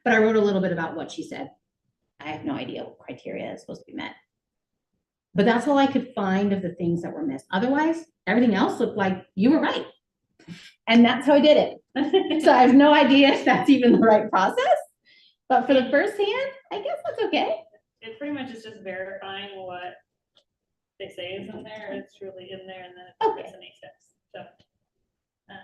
But I wrote a little bit about what she said. I have no idea what criteria is supposed to be met. But that's all I could find of the things that were missed. Otherwise, everything else looked like you were right. And that's how I did it. So I have no idea if that's even the right process. But for the first hand, I guess that's okay. It pretty much is just verifying what they say is in there, it's truly in there, and then if it's an A6. So,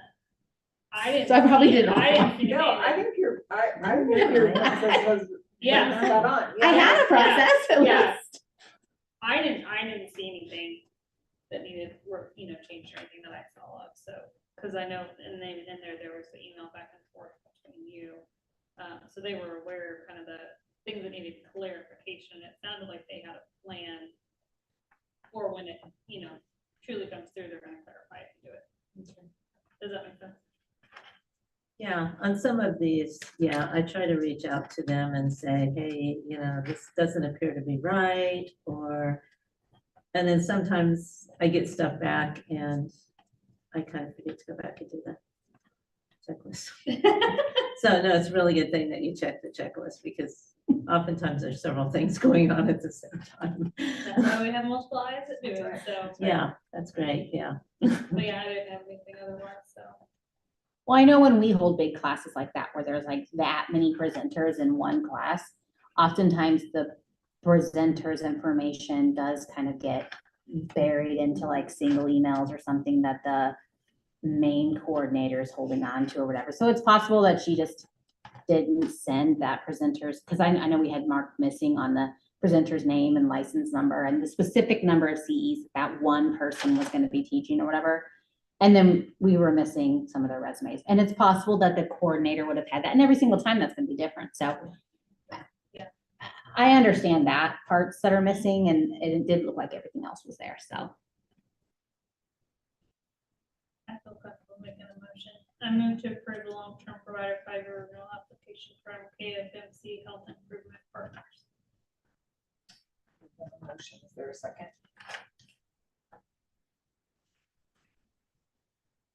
I didn't. So I probably see it. did it I didn't see No, it I either. think I think your process was Yeah. spot on. I had a process at Yeah. least. I didn't see anything that needed work, changed or anything that I saw of, so, because I know, and then in there was the email back and forth between you. So they were aware of kind of the things that needed clarification. It sounded like they had a plan for when it, truly comes through, they're gonna clarify it and do it. Does that make sense? Yeah, on some of these, yeah, I try to reach out to them and say, hey, this doesn't appear to be right, and then sometimes I get stuff back and I kind of forget to go back and do that checklist. So no, it's a really good thing that you check the checklist because oftentimes there's several things going on at the same time. That's why we have multiple eyes that do it, so. Yeah, that's great, yeah. But yeah, I didn't have anything otherwise, so. Well, I know when we hold big classes like that, where there's like that many presenters in one class, oftentimes the presenter's information does kind of get buried into like single emails or something that the main coordinator is holding on to or whatever. So it's possible that she just didn't send that presenter's, because I know we had marked missing on the presenter's name and license number and the specific number of CEs that one person was going to be teaching or whatever. And then we were missing some of their resumes. And it's possible that the coordinator would have had that. And every single time that's going to be different. So Yeah. I understand that parts that are missing and it did look like everything else was there. So I feel comfortable making a motion. I move to approve the long-term provider 5-year renewal application from KFMC Health Improvement Partners. Motion, is there a second?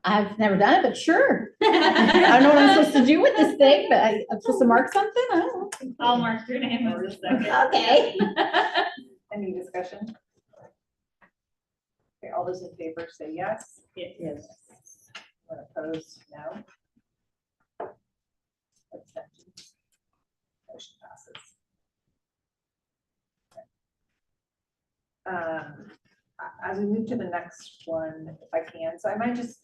I've never done it, but sure. I don't know what I'm supposed to do with this thing, but I'm supposed to mark something. I don't know. I'll mark your name as a second. Okay. Any discussion? Okay, all those in favor say yes. Yes. When opposed, no. Abstentions. Motion passes. As we move to the next one, if I can, so I might just,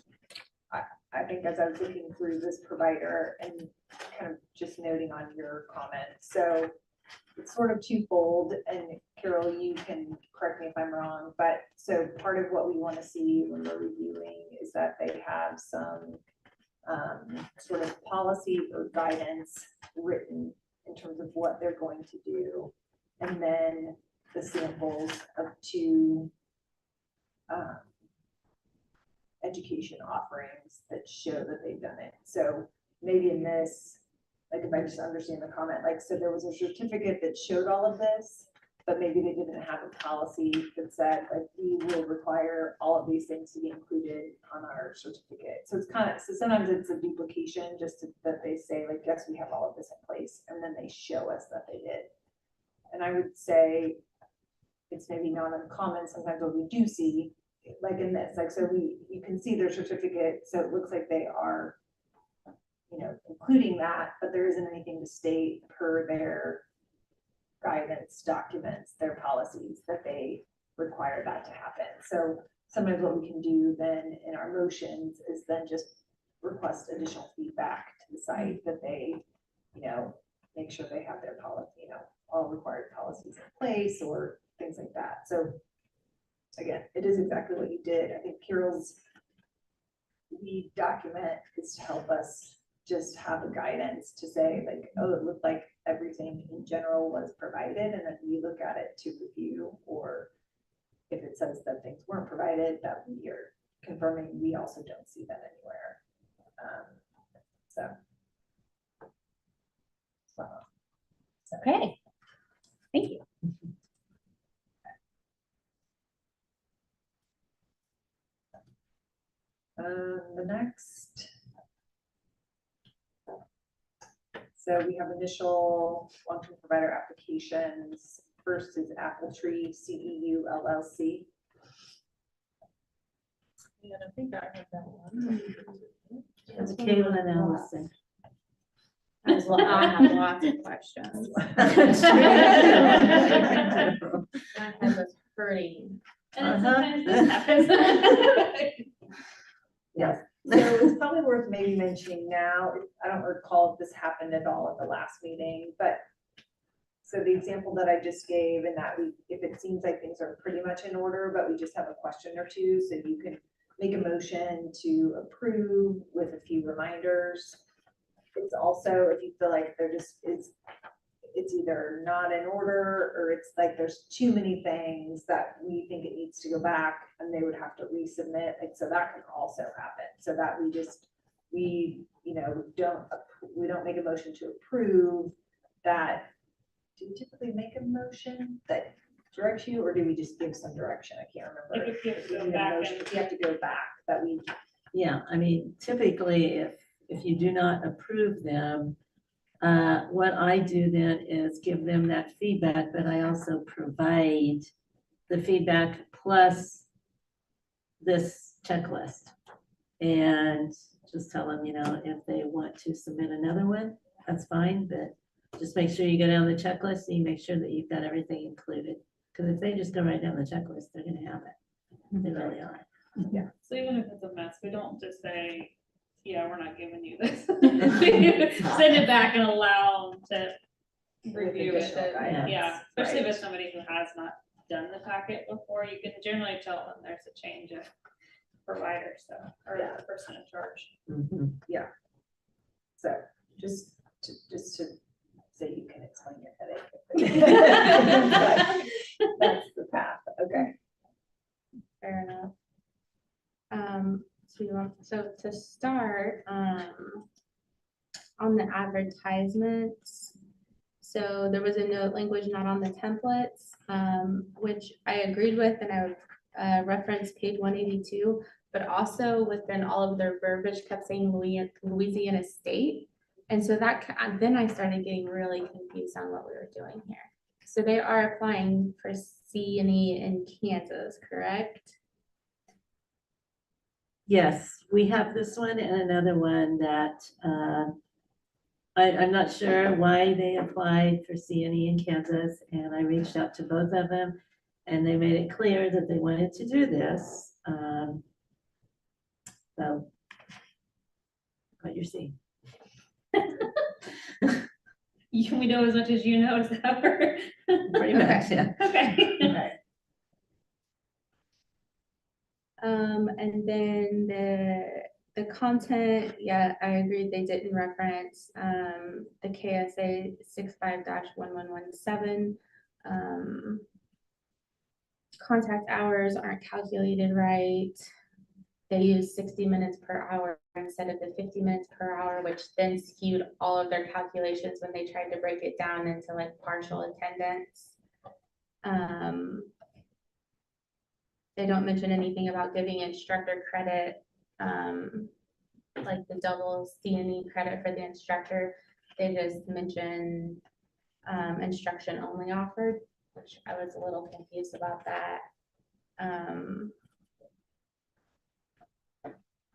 I think as I was looking through this provider and kind of just noting on your comments, so it's sort of twofold, and Carol, you can correct me if I'm wrong, but so part of what we want to see when we're reviewing is that they have some sort of policy or guidance written in terms of what they're going to do, and then the samples of two education offerings that show that they've done it. So maybe in this, like if I just understand the comment, like, so there was a certificate that showed all of this, but maybe they didn't have a policy that said, like, we will require all of these things to be included on our certificate. So it's kind of, so sometimes it's a duplication, just that they say, like, yes, we have all of this in place, and then they show us that they did. And I would say it's maybe not uncommon sometimes what we do see, like in this, like, so you can see their certificate, so it looks like they are, including that, but there isn't anything to state per their guidance documents, their policies, that they require that to happen. So sometimes what we can do then in our motions is then just request additional feedback to the site that they, make sure they have their policy, all required policies in place, or things things like that. So again, it is exactly what you did. I think Carol's lead document is to help us just have a guidance to say like, oh, it looked like everything in general was provided, and then we look at it to review, or if it says that things weren't provided, that we are confirming we also don't see that anywhere. So. Okay, thank you. The next. So we have initial long-term provider applications. First is Apple Tree CEU LLC. Yeah, I think I have that one. That's cable analysis. I have lots of questions. My head was hurting. And then Uh-huh. sometimes this happens. Yes, so it's probably worth maybe mentioning now, I don't recall if this happened at all at the last meeting, but so the example that I just gave, and that we, if it seems like things are pretty much in order, but we just have a question or two, so you can make a motion to approve with a few reminders. It's also, if you feel like there just is, it's either not in order, or it's like there's too many things that we think it needs to go back and they would have to resubmit, and so that can also happen. So that we don't make a motion to approve that. Do we typically make a motion that directs you, or do we just give some direction? I can't remember. If you have to go We need a back motion- and- if you have to go back, that we, Yeah, I mean, typically, if you do not approve them, what I do then is give them that feedback, but I also provide the feedback plus this checklist. And just tell them, if they want to submit another one, that's fine, but just make sure you go down the checklist and you make sure that you've got everything included. Because if they just go right down the checklist, they're gonna have it. They really are. So even if it's a mess, we don't just say, yeah, we're not giving you this. Send it back and allow them to review it. additional guidance. Yeah, especially if Right. it's somebody who has not done the packet before, you can generally tell them there's a change of provider, so, or Yeah. the person in charge. Mhm. So just to say you can explain your headache. But that's the path, okay. Fair enough. So to start, on the advertisements, so there was a note language not on the templates, which I agreed with, and I referenced page 182, but also within all of their verbiage kept saying Louisiana State. And so then I started getting really confused on what we were doing here. So they are applying for CNE in Kansas, correct? Yes, we have this one and another one that, I'm not sure why they applied for CNE in Kansas, and I reached out to both of them, and they made it clear that they wanted to do this. So, what you're seeing. We know as much as you know, is that where? Pretty much, yeah. Okay. Okay. And then the content, yeah, I agree, they didn't reference, the KSA 65-1117. Contact hours aren't calculated right. They use 60 minutes per hour instead of the 50 minutes per hour, which then skewed all of their calculations when they tried to break it down into like partial attendance. They don't mention anything about giving instructor credit, like the double CNE credit for the instructor. They just mention instruction only offered, which I was a little confused about that.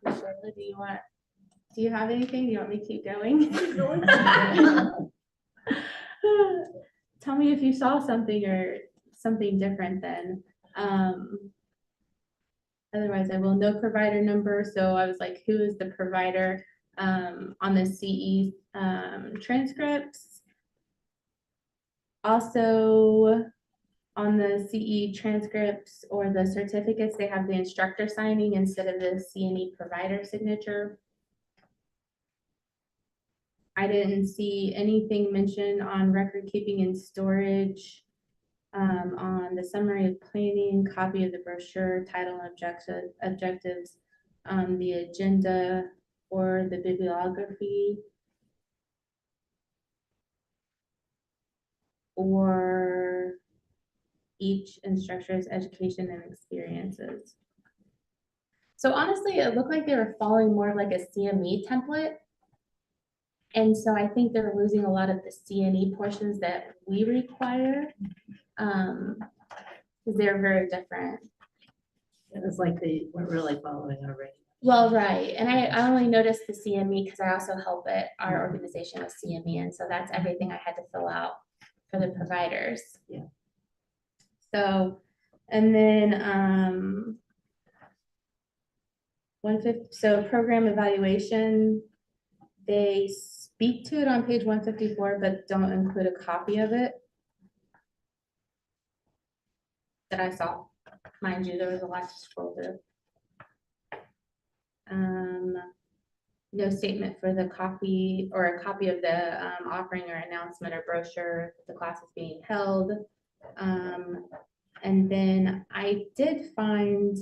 Shirley, do you have anything? Do you want me to keep going? Tell me if you saw something or something different then. Otherwise, I will know provider number. So I was like, who is the provider on the CE transcripts? Also, on the CE transcripts or the certificates, they have the instructor signing instead of the CNE provider signature. I didn't see anything mentioned on record keeping and storage, on the summary of planning, copy of the brochure, title and objectives, the agenda or the bibliography, or each instructor's education and experiences. So honestly, it looked like they were following more of like a CME template. And so I think they're losing a lot of the CNE portions that we require. Because they're very different. It was like they weren't really following our rate. Well, right, and I only noticed the CME because I also help at our organization with CME, and so that's everything I had to fill out for the providers. Yeah. So, and then, 150, so program evaluation, they speak to it on page 154, but don't include a copy of it that I saw. Mind you, there was a lot to scroll through. No statement for the copy or a copy of the offering or announcement or brochure, the class is being held. And then I did find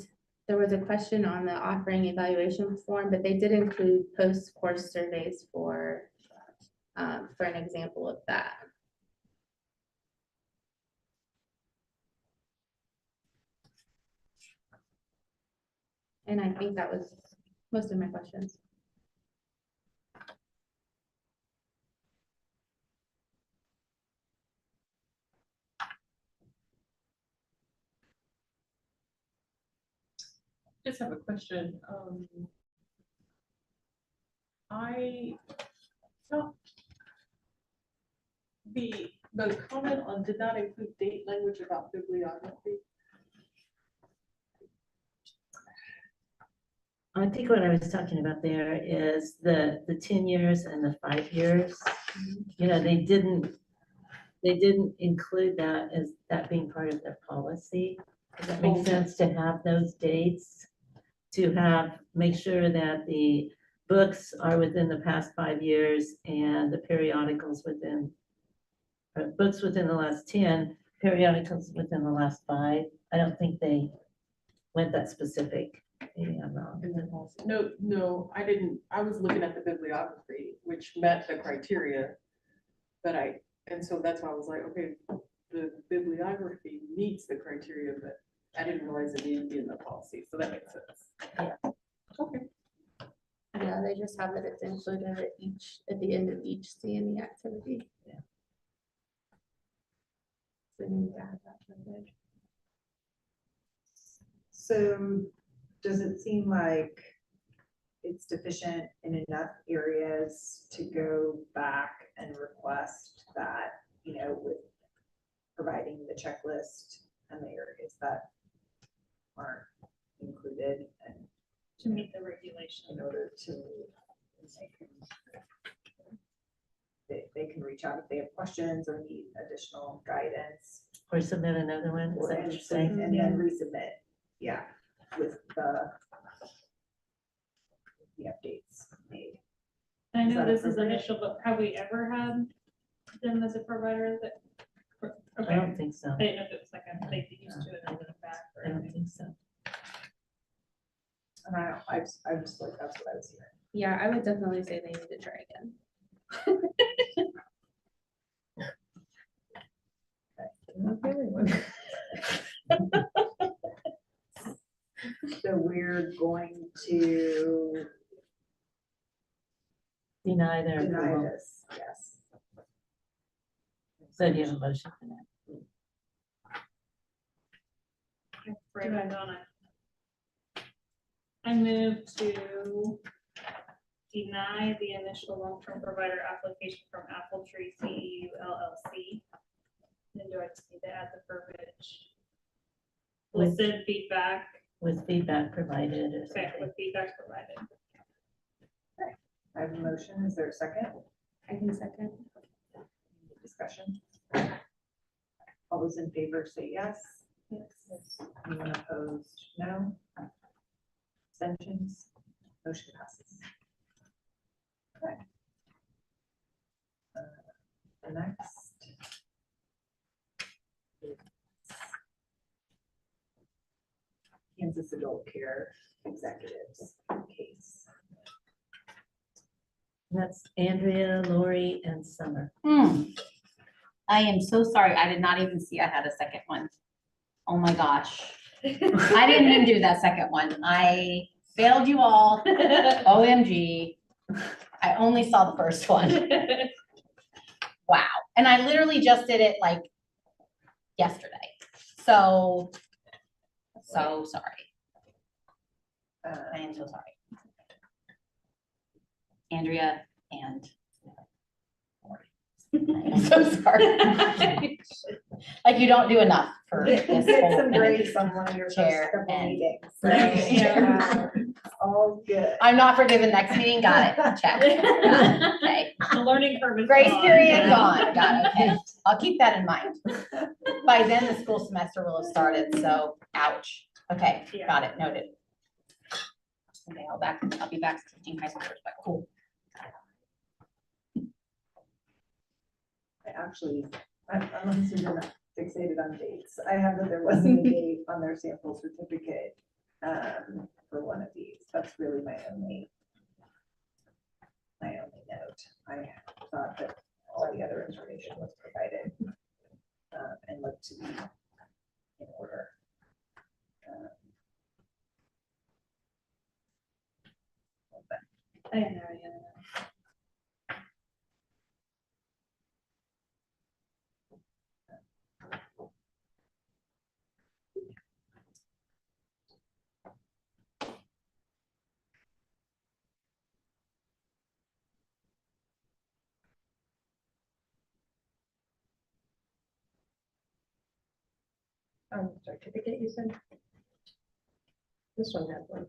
there was a question on the offering evaluation form, but they did include post-course surveys for an example of that. And I think that was most of my questions. Just have a question. I thought the comment on did not include date language about bibliography. I think what I was talking about there is the 10 years and the 5 years. You know, they didn't include that as that being part of their policy. Does that make sense to have those dates? To make sure that the books are within the past 5 years and the periodicals within, books within the last 10, periodicals within the last 5. I don't think they went that specific. Maybe I'm wrong. In their policy. No, I didn't. I was looking at the bibliography, which met the criteria. And so that's why I was like, okay, the bibliography meets the criteria, but I didn't realize it needed to be in the policy. So that makes sense. Yeah. Okay. Yeah, they just have that it's included at the end of each CME activity. Yeah. So we need to add that language. So does it seem like it's deficient in enough areas to go back and request that, you know, with providing the checklist and the areas that aren't included and To meet the regulation. in order to they can reach out if they have questions or need additional guidance Or submit another one, is that what you're saying? and then resubmit, yeah, with the updates made. I Is know that this is appropriate? initial, but have we ever had them as a provider that? I Okay, don't think so. I didn't know if it was like a, they get used to it and go back or I don't anything. think so. And I just like, that's what I was hearing. Yeah, I would definitely say they need to try again. So we're going to Deny their deny approval. this, yes. So do you have a motion for that? Right back on it. I move to deny the initial long-term provider application from Apple Tree CEU LLC. Then do I just need to add the verbiage? With- Listed feedback, With feedback provided or okay, something. with feedback provided. I have a motion, is there a second? I can second. Discussion? All those in favor say yes. Yes. Anyone opposed, no. Abstentions, motion passes. Okay. The next. is Kansas Adult Care Executives case. That's Andrea, Lori, and Summer. I am so sorry. I did not even see I had a second one. Oh my gosh. I didn't even do that second one. I failed you all. OMG. I only saw the first one. Wow. And I literally just did it like yesterday. So sorry. I am so sorry. Andrea and I'm so sorry. Like you don't do enough for this Get whole some thing. grace on one of your first Chair couple and- meetings. So, Yeah. all good. I'm not forgiven next meeting. Got it. Check. Got it. Okay. The learning curve is Grace gone. period gone. Got it. Okay. I'll keep that in mind. By then, the school semester will have started, so ouch. Okay, Yeah. got it. Noted. Okay, I'll be back to teaching high schoolers, but cool. I actually, I'm honestly not fixated on dates. I have that there wasn't a date on their sample certificate for one of these. That's really my only note. I thought that all the other information was provided and looked to be in order. I have no idea. Certificate you said? This one has one.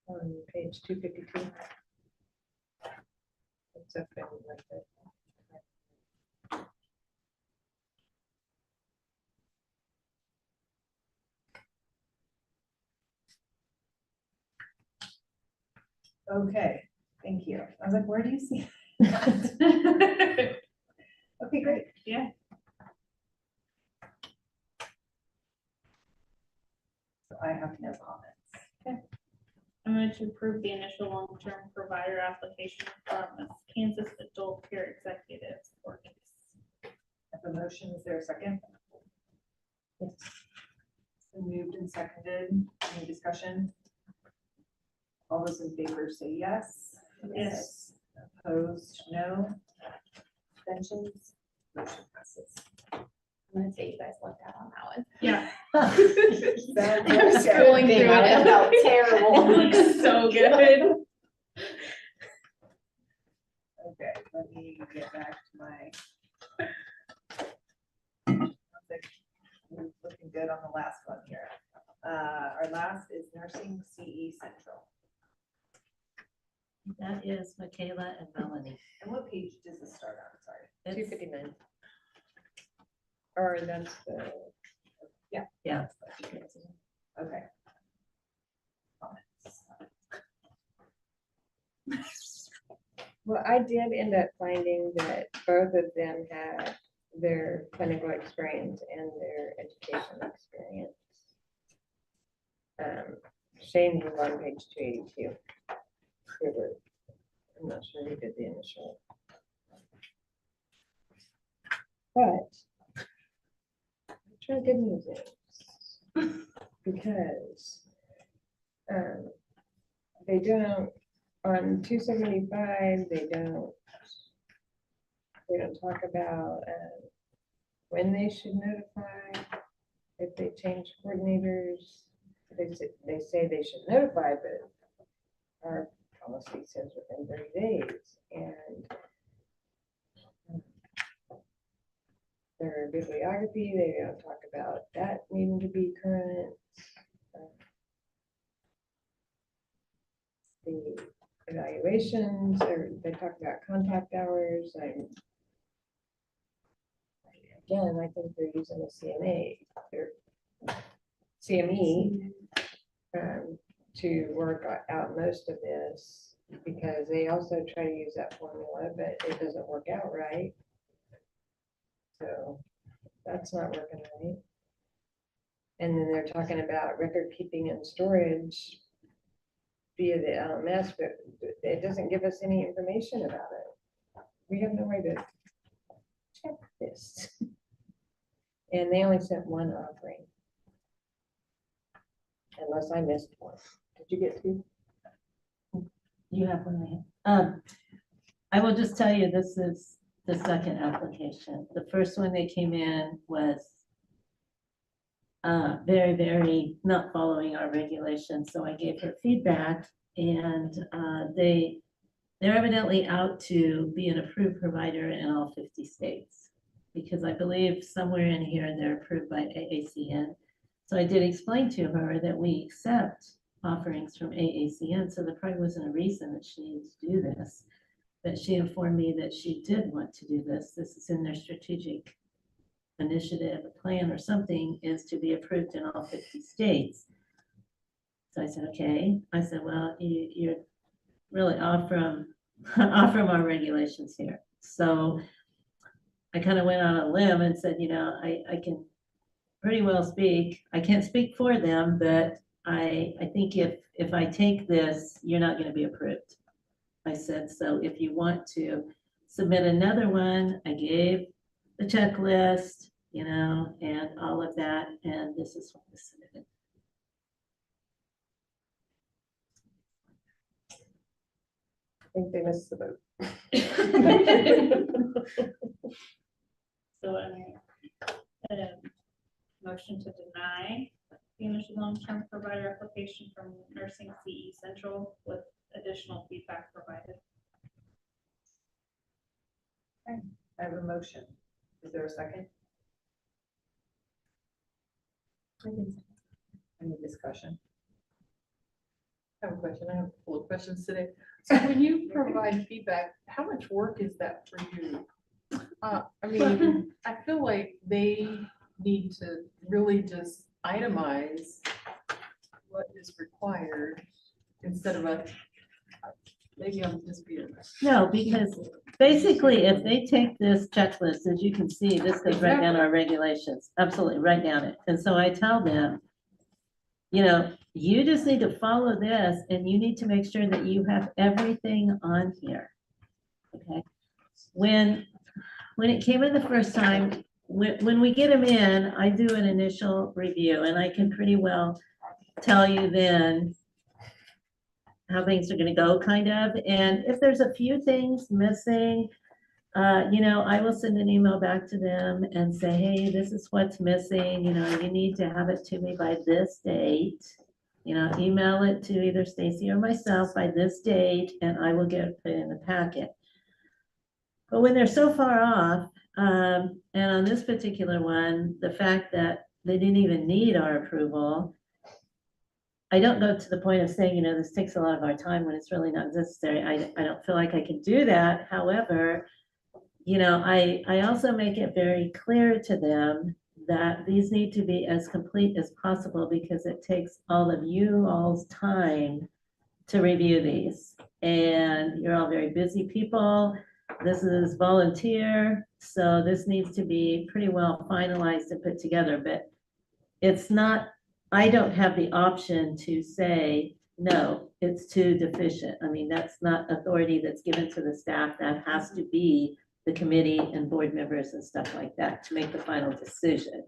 On page 252. It's up there like that. Okay, thank you. I was like, where do you see that? Okay, great. Yeah. So I have no comments. I'm going to approve the initial long-term provider application from Kansas Adult Care Executives for case. Have a motion, is there a second? Yes. Been moved and seconded. Any discussion? All those in favor say yes. Yes. Opposed, no. Abstentions, motion passes. I'm gonna say you guys lucked out on that one. Yeah. Sounds I'm like scrolling it. through it. It felt terrible. Looks so good. Okay, let me get back to my. We're looking good on the last one here. Our last is nursing CE Central. That is Michaela and Melanie. And what page does this start on? Sorry. It's- 259. Or that's the. Yeah. Okay. Well, I did end up finding that both of them had their clinical experience and their education experience. Shane's was on page 282. I'm not sure who did the initial. But try good news is because they don't, on 275, they don't talk about when they should notify if they change coordinators. They say they should notify, but our policy says within 30 days. And their bibliography, they don't talk about that needing to be current. The evaluations, or they talk about contact hours, again, I think they're using a CNA, or CME, to work out most of this, because they also try to use that formula, but it doesn't work out right. So that's not working right. And then they're talking about record keeping and storage via the LMS, but it doesn't give us any information about it. We have no way to check this. And they only sent one offering. Unless I missed one. Did you get two? You have one there. I will just tell you, this is the second application. The first one they came in was very, very not following our regulations, so I gave her feedback, and they're evidently out to be an approved provider in all 50 states, because I believe somewhere in here they're approved by AACN. So I did explain to her that we accept offerings from AACN, so there probably wasn't a reason that she needed to do this. But she informed me that she did want to do this. This is in their strategic initiative, a plan or something, is to be approved in all 50 states. So I said, okay. I said, well, you're really off from our regulations here. So I kind of went on a limb and said, I can pretty well speak. I can't speak for them, but I think if I take this, you're not going to be approved. I said, so if you want to submit another one, I gave the checklist, and all of that, and this is what was submitted. I think they missed the boat. So motion to deny the initial long-term provider application from Nursing CE Central with additional feedback provided. I have a motion. Is there a second? Any discussion? I have a question. I have a couple of questions today. So when you provide feedback, how much work is that for you? I mean, I feel like they need to really just itemize what is required instead of maybe I'm just being. No, because basically, if they take this checklist, as you can see, this goes right down our regulations, absolutely right down it. And so I tell them, you just need to follow this, and you need to make sure that you have everything on here. Okay. When it came in the first time, when we get them in, I do an initial review, and I can pretty well tell you then how things are going to go, kind of. And if there's a few things missing, I will send an email back to them and say, hey, this is what's missing. You need to have it to me by this date. Email it to either Stacy or myself by this date, and I will get it put in the packet. But when they're so far off, and on this particular one, the fact that they didn't even need our approval, I don't go to the point of saying, this takes a lot of our time when it's really not necessary. I don't feel like I can do that. However, I also make it very clear to them that these need to be as complete as possible, because it takes all of you all's time to review these. And you're all very busy people. This is volunteer, so this needs to be pretty well finalized and put together, but it's not, I don't have the option to say, no, it's too deficient. I mean, that's not authority that's given to the staff. That has to be the committee and board members and stuff like that to make the final decision.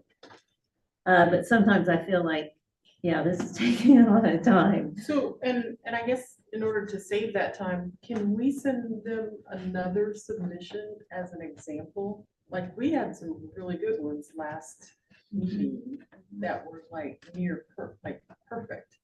But sometimes I feel like, yeah, this is taking a lot of time. So, and I guess in order to save that time, can we send them another submission as an example? Like, we had some really good ones last meeting that were like perfect.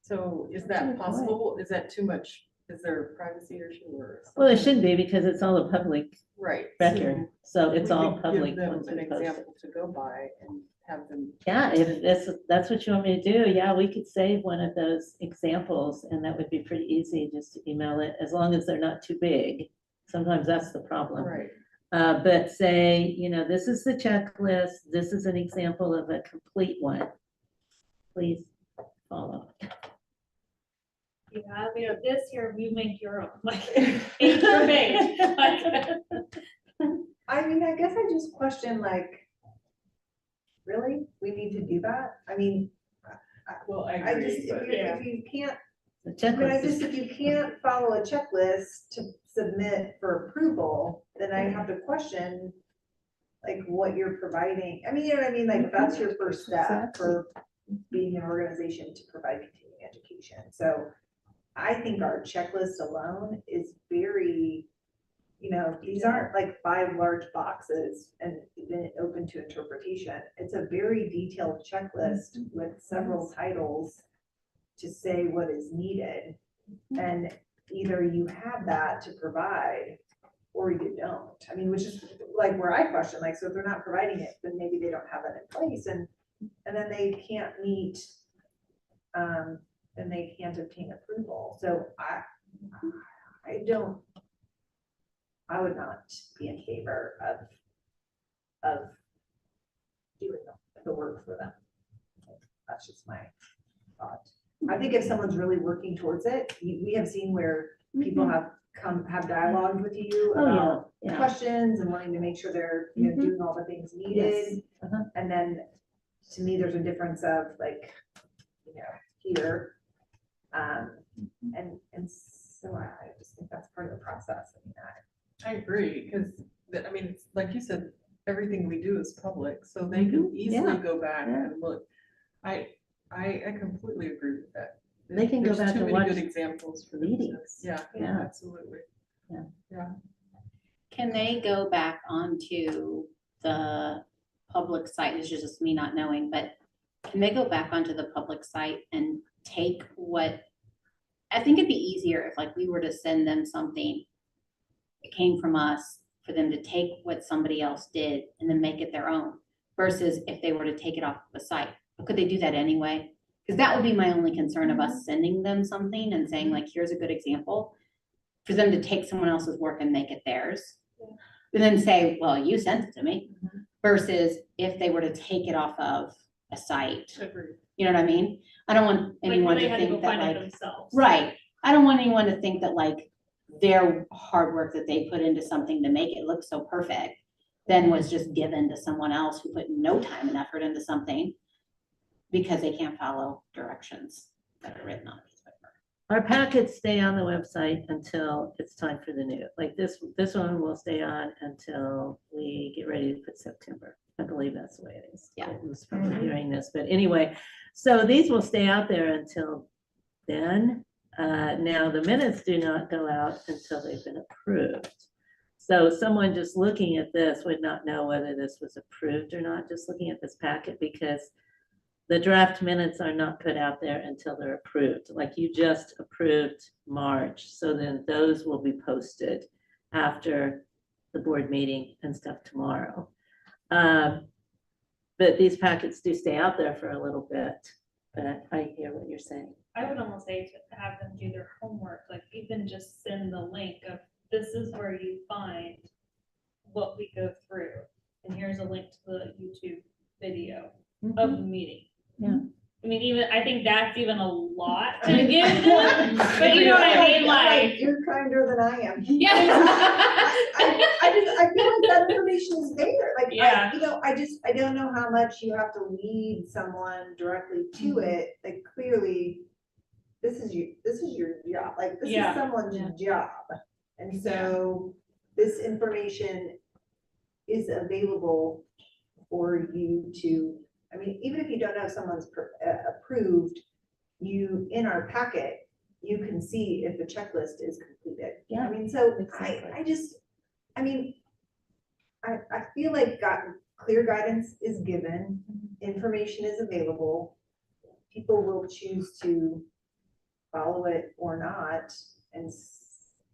So is that possible? Is that too much? Is there a privacy issue or? Well, it shouldn't be, because it's all a public Right. record. So it's we all could public give them once an we post it. example to go by and have them. Yeah, if that's what you want me to do, yeah, we could save one of those examples and that would be pretty easy just to email it, as long as they're not too big. Sometimes that's the problem. Right. But say, you know, this is the checklist, this is an example of a complete one. Please follow. Yeah, we have this here, we make your own, like, page for page. Like, I mean, I guess I just question like, really, we need to do that? I mean, Well, I I just, agree, but if you can't, The but I checklist just, is, if you can't follow a checklist to submit for approval, then I have to question like what you're providing. I mean, you know what I mean? Like, that's your first step for being an organization to provide continuing education. So I think our checklist alone is very, you know, these aren't like 5 large boxes and then open to interpretation. It's a very detailed checklist with several titles to say what is needed. And either you have that to provide or you don't. I mean, which is like where I question, like, so if they're not providing it, then maybe they don't have it in place and then they can't meet, then they can't obtain approval. So I would not be in favor of doing the work for them. That's just my thought. I think if someone's really working towards it, we have seen where people have dialogued with you oh, yeah, about yeah. questions and wanting to make sure they're, you know, Mhm. doing all the things needed. Yes. Uh-huh. And then, to me, there's a difference of like, you know, here. And so I just think that's part of the process. I mean, I agree, because, I mean, it's like you said, everything we do is public, so they can easily go back yeah. and look. I completely agree with that. They can go There's back too and many watch good examples for them to- meetings. Yeah, Yeah. absolutely. Can they go back onto the public site? This is just me not knowing, but can they go back onto the public site and take what? I think it'd be easier if like we were to send them something that came from us for them to take what somebody else did and then make it their own versus if they were to take it off the site. But could they do that anyway? Because that would be my only concern of us sending them something and saying like, here's a good example. For them to take someone else's work and make it theirs. And then say, well, you sent it to me. Versus if they were to take it off of a site. Agreed. You know what I mean? I don't want like, anyone they to had to go think that find it like, themselves. right. I don't want anyone to think that like their hard work that they put into something to make it look so perfect then was just given to someone else who put no time and effort into something because they can't follow directions that are written on a piece of paper. Our packets stay on the website until it's time for the new, like this one will stay on until we get ready to put September. I believe that's the way it is. Yeah. Who's probably hearing this, but anyway, so these will stay out there until then. Now the minutes do not go out until they've been approved. So someone just looking at this would not know whether this was approved or not, just looking at this packet, because the draft minutes are not put out there until they're approved. Like you just approved March, so then those will be posted after the board meeting and stuff tomorrow. But these packets do stay out there for a little bit, but I hear what you're saying. I would almost say to have them do their homework, like even just send the link of, this is where you find what we go through. And here's a link to the YouTube video of the meeting. Yeah. I mean, even, I think that's even a lot to give them, but you know what I mean, like. You're kinder than I am. Yeah. I feel like that information is there, like, Yeah. you know, I don't know how much you have to lead someone directly to it, like, clearly, this is your job, like, this is Yeah. someone's job. And so, this information is available for you to, I mean, even if you don't know if someone's approved, in our packet, you can see if the checklist is completed. Yeah, I mean, so exactly. I feel like clear guidance is given, information is available. People will choose to follow it or not, and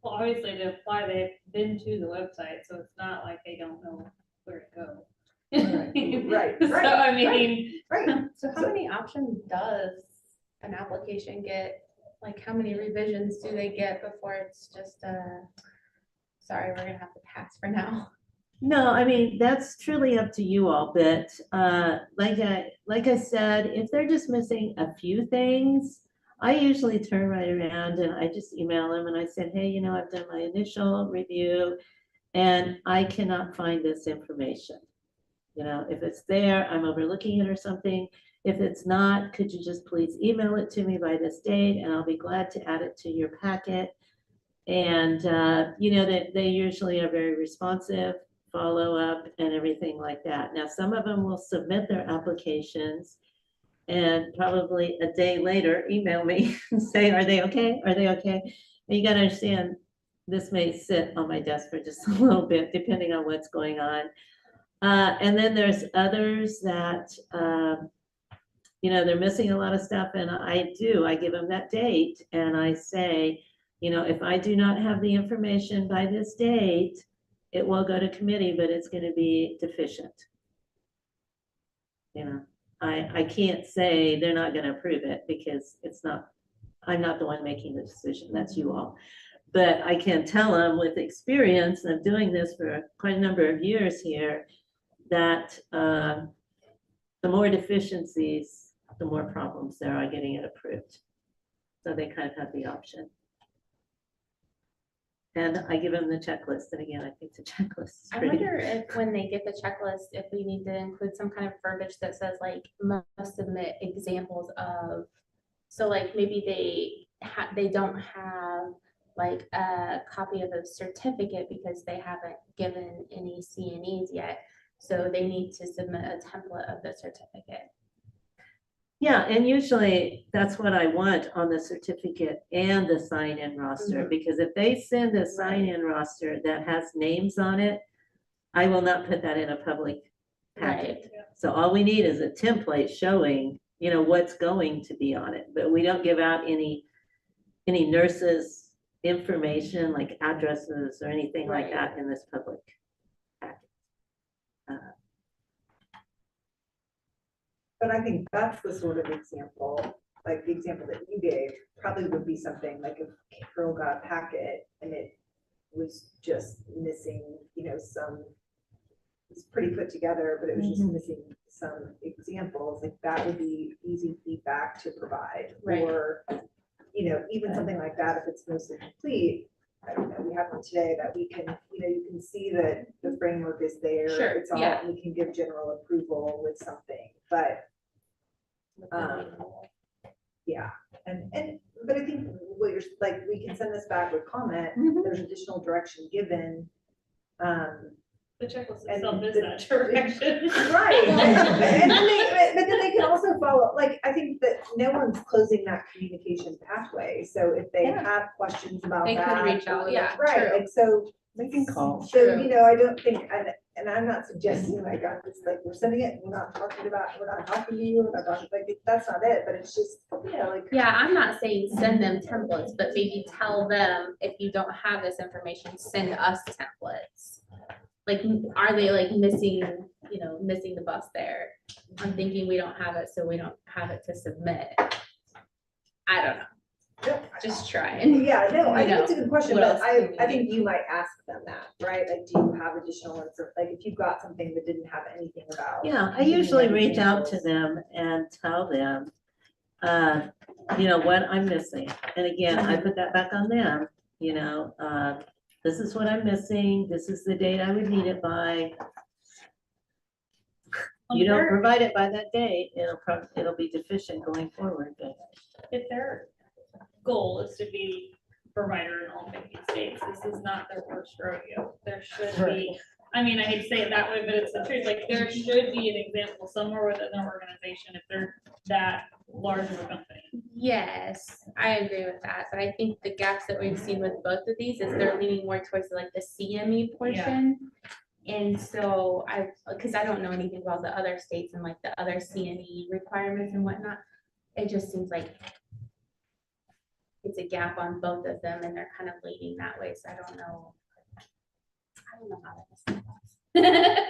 Well, obviously to apply, they've been to the website, so it's not like they don't know where to go. Right, So, right, I mean, right. So how many options does an application get? Like, how many revisions do they get before it's just, sorry, we're gonna have to pass for now? No, I mean, that's truly up to you all, but like I said, if they're just missing a few things, I usually turn right around and I just email them and I said, hey, I've done my initial review and I cannot find this information. If it's there, I'm overlooking it or something. If it's not, could you just please email it to me by this date and I'll be glad to add it to your packet. And, they usually are very responsive, follow up and everything like that. Now, some of them will submit their applications and probably a day later email me and say, are they okay? Are they okay? And you gotta understand, this may sit on my desk for just a little bit, depending on what's going on. And then there's others that, they're missing a lot of stuff and I give them that date and I say, if I do not have the information by this date, it will go to committee, but it's going to be deficient. I can't say they're not going to approve it because I'm not the one making the decision, that's you all. But I can tell them with experience of doing this for quite a number of years here, that the more deficiencies, the more problems there are getting it approved. So they kind of have the option. And I give them the checklist. And again, I think the checklist is I pretty. wonder if when they get the checklist, if we need to include some kind of verbiage that says like must submit examples of, so like maybe they don't have like a copy of a certificate because they haven't given any CNEs yet. So they need to submit a template of the certificate. Yeah, and usually that's what I want on the certificate and the sign-in roster, because if they send a sign-in roster that has names on it, I will not put that in a public packet. So all we need is a template showing, what's going to be on it, but we don't give out any nurses' information like addresses or anything like that in this public packet. But I think that's the sort of example, like the example that you gave, probably would be something like if Carol got a packet and it was just missing, it's pretty put together, but it was just missing some examples, like that would be easy feedback to provide. Right. Or, even something like that, if it's mostly complete, I don't know, we have one today that we can, you can see that the framework is there. Sure, It's all, yeah. we can give general approval with something, but yeah, but I think what you're like, we can send this back with comment, there's additional direction given. the checklist And itself is the- that direction. Right, but then they can also follow, like, I think that no one's closing that communication pathway, so if they have questions about They could that. reach out, or- yeah, Right, true. like, so. They can call. So, True. I don't think, and I'm not suggesting like, I'm just like, we're sending it, we're not talking to you, we're not talking, like, that's not it, but it's just, like. Yeah, I'm not saying send them templates, but maybe tell them if you don't have this information, send us templates. Like, are they like missing the bus there? I'm thinking we don't have it, so we don't have it to submit. I don't know, just trying. Yeah, no, I think it's a good question, what but else can we I think do? you might ask them that, right? Like, do you have additional, like, if you've got something that didn't have anything about. Yeah, I giving usually them reach out to examples. them and tell them, what I'm missing. And again, I put that back on them, this is what I'm missing, this is the date I would need it by. You don't provide it by that date, it'll be deficient going forward, but. If their goal is to be provider in all 50 states, this is not their first rodeo. There should be, I mean, I hate to say it that way, but it's the truth, like, there should be an example somewhere within their organization if they're that large of a company. Yes, I agree with that, but I think the gaps that we've seen with both of these is they're leaning more towards like the CME portion. And so because I don't know anything about the other states and like the other CNE requirements and whatnot, it just seems like it's a gap on both of them and they're kind of leading that way, so I don't know. I don't know how that.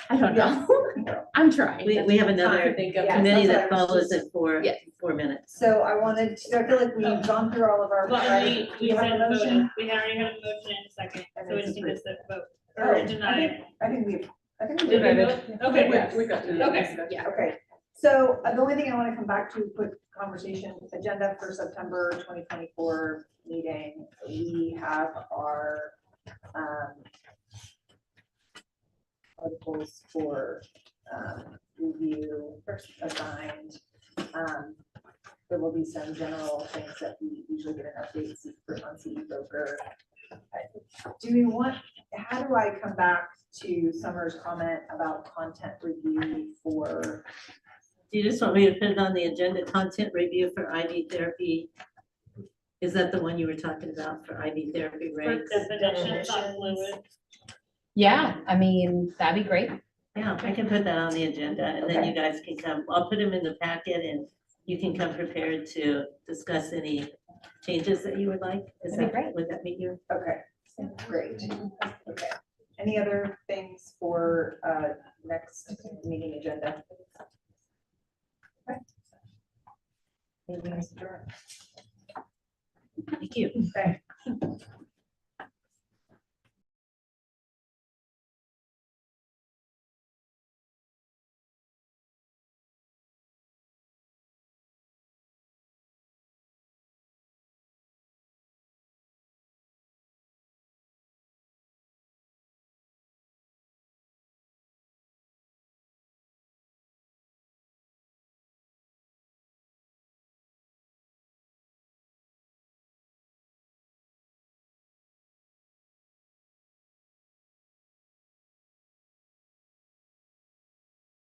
I don't know. I'm trying. We have another think of. Yeah. committee that's that what I was follows just- it for Yeah. 4 minutes. So I wanted, to I feel like we've gone through all of our. Well, right? we Do you have a hadn't motion? voted. We already had a motion in a second, And so we it's just need to sit vote Oh, or I deny. I think we. Did we voted. vote? Okay, We got to. Okay. Yeah. Okay, so the only thing I want to come back to, quick conversation, agenda for September 2024 meeting. We have our articles for review assigned. There will be some general things that we usually get an update on CE broker. Do we want, how do I come back to Summer's comment about content review for, Do you just want me to put it on the agenda, content review for IV therapy? Is that the one you were talking about for IV therapy For ranks? definitions on fluid. Yeah, I mean, that'd be great. Yeah, I can put that on the agenda and then you guys can come, I'll put them in the packet and you can come prepared to discuss any changes that you would like. Is That'd be that, great. would that meet you? okay, great. Okay. Any other things for next meeting agenda? Okay. Meeting is adjourned. Thank you. Okay.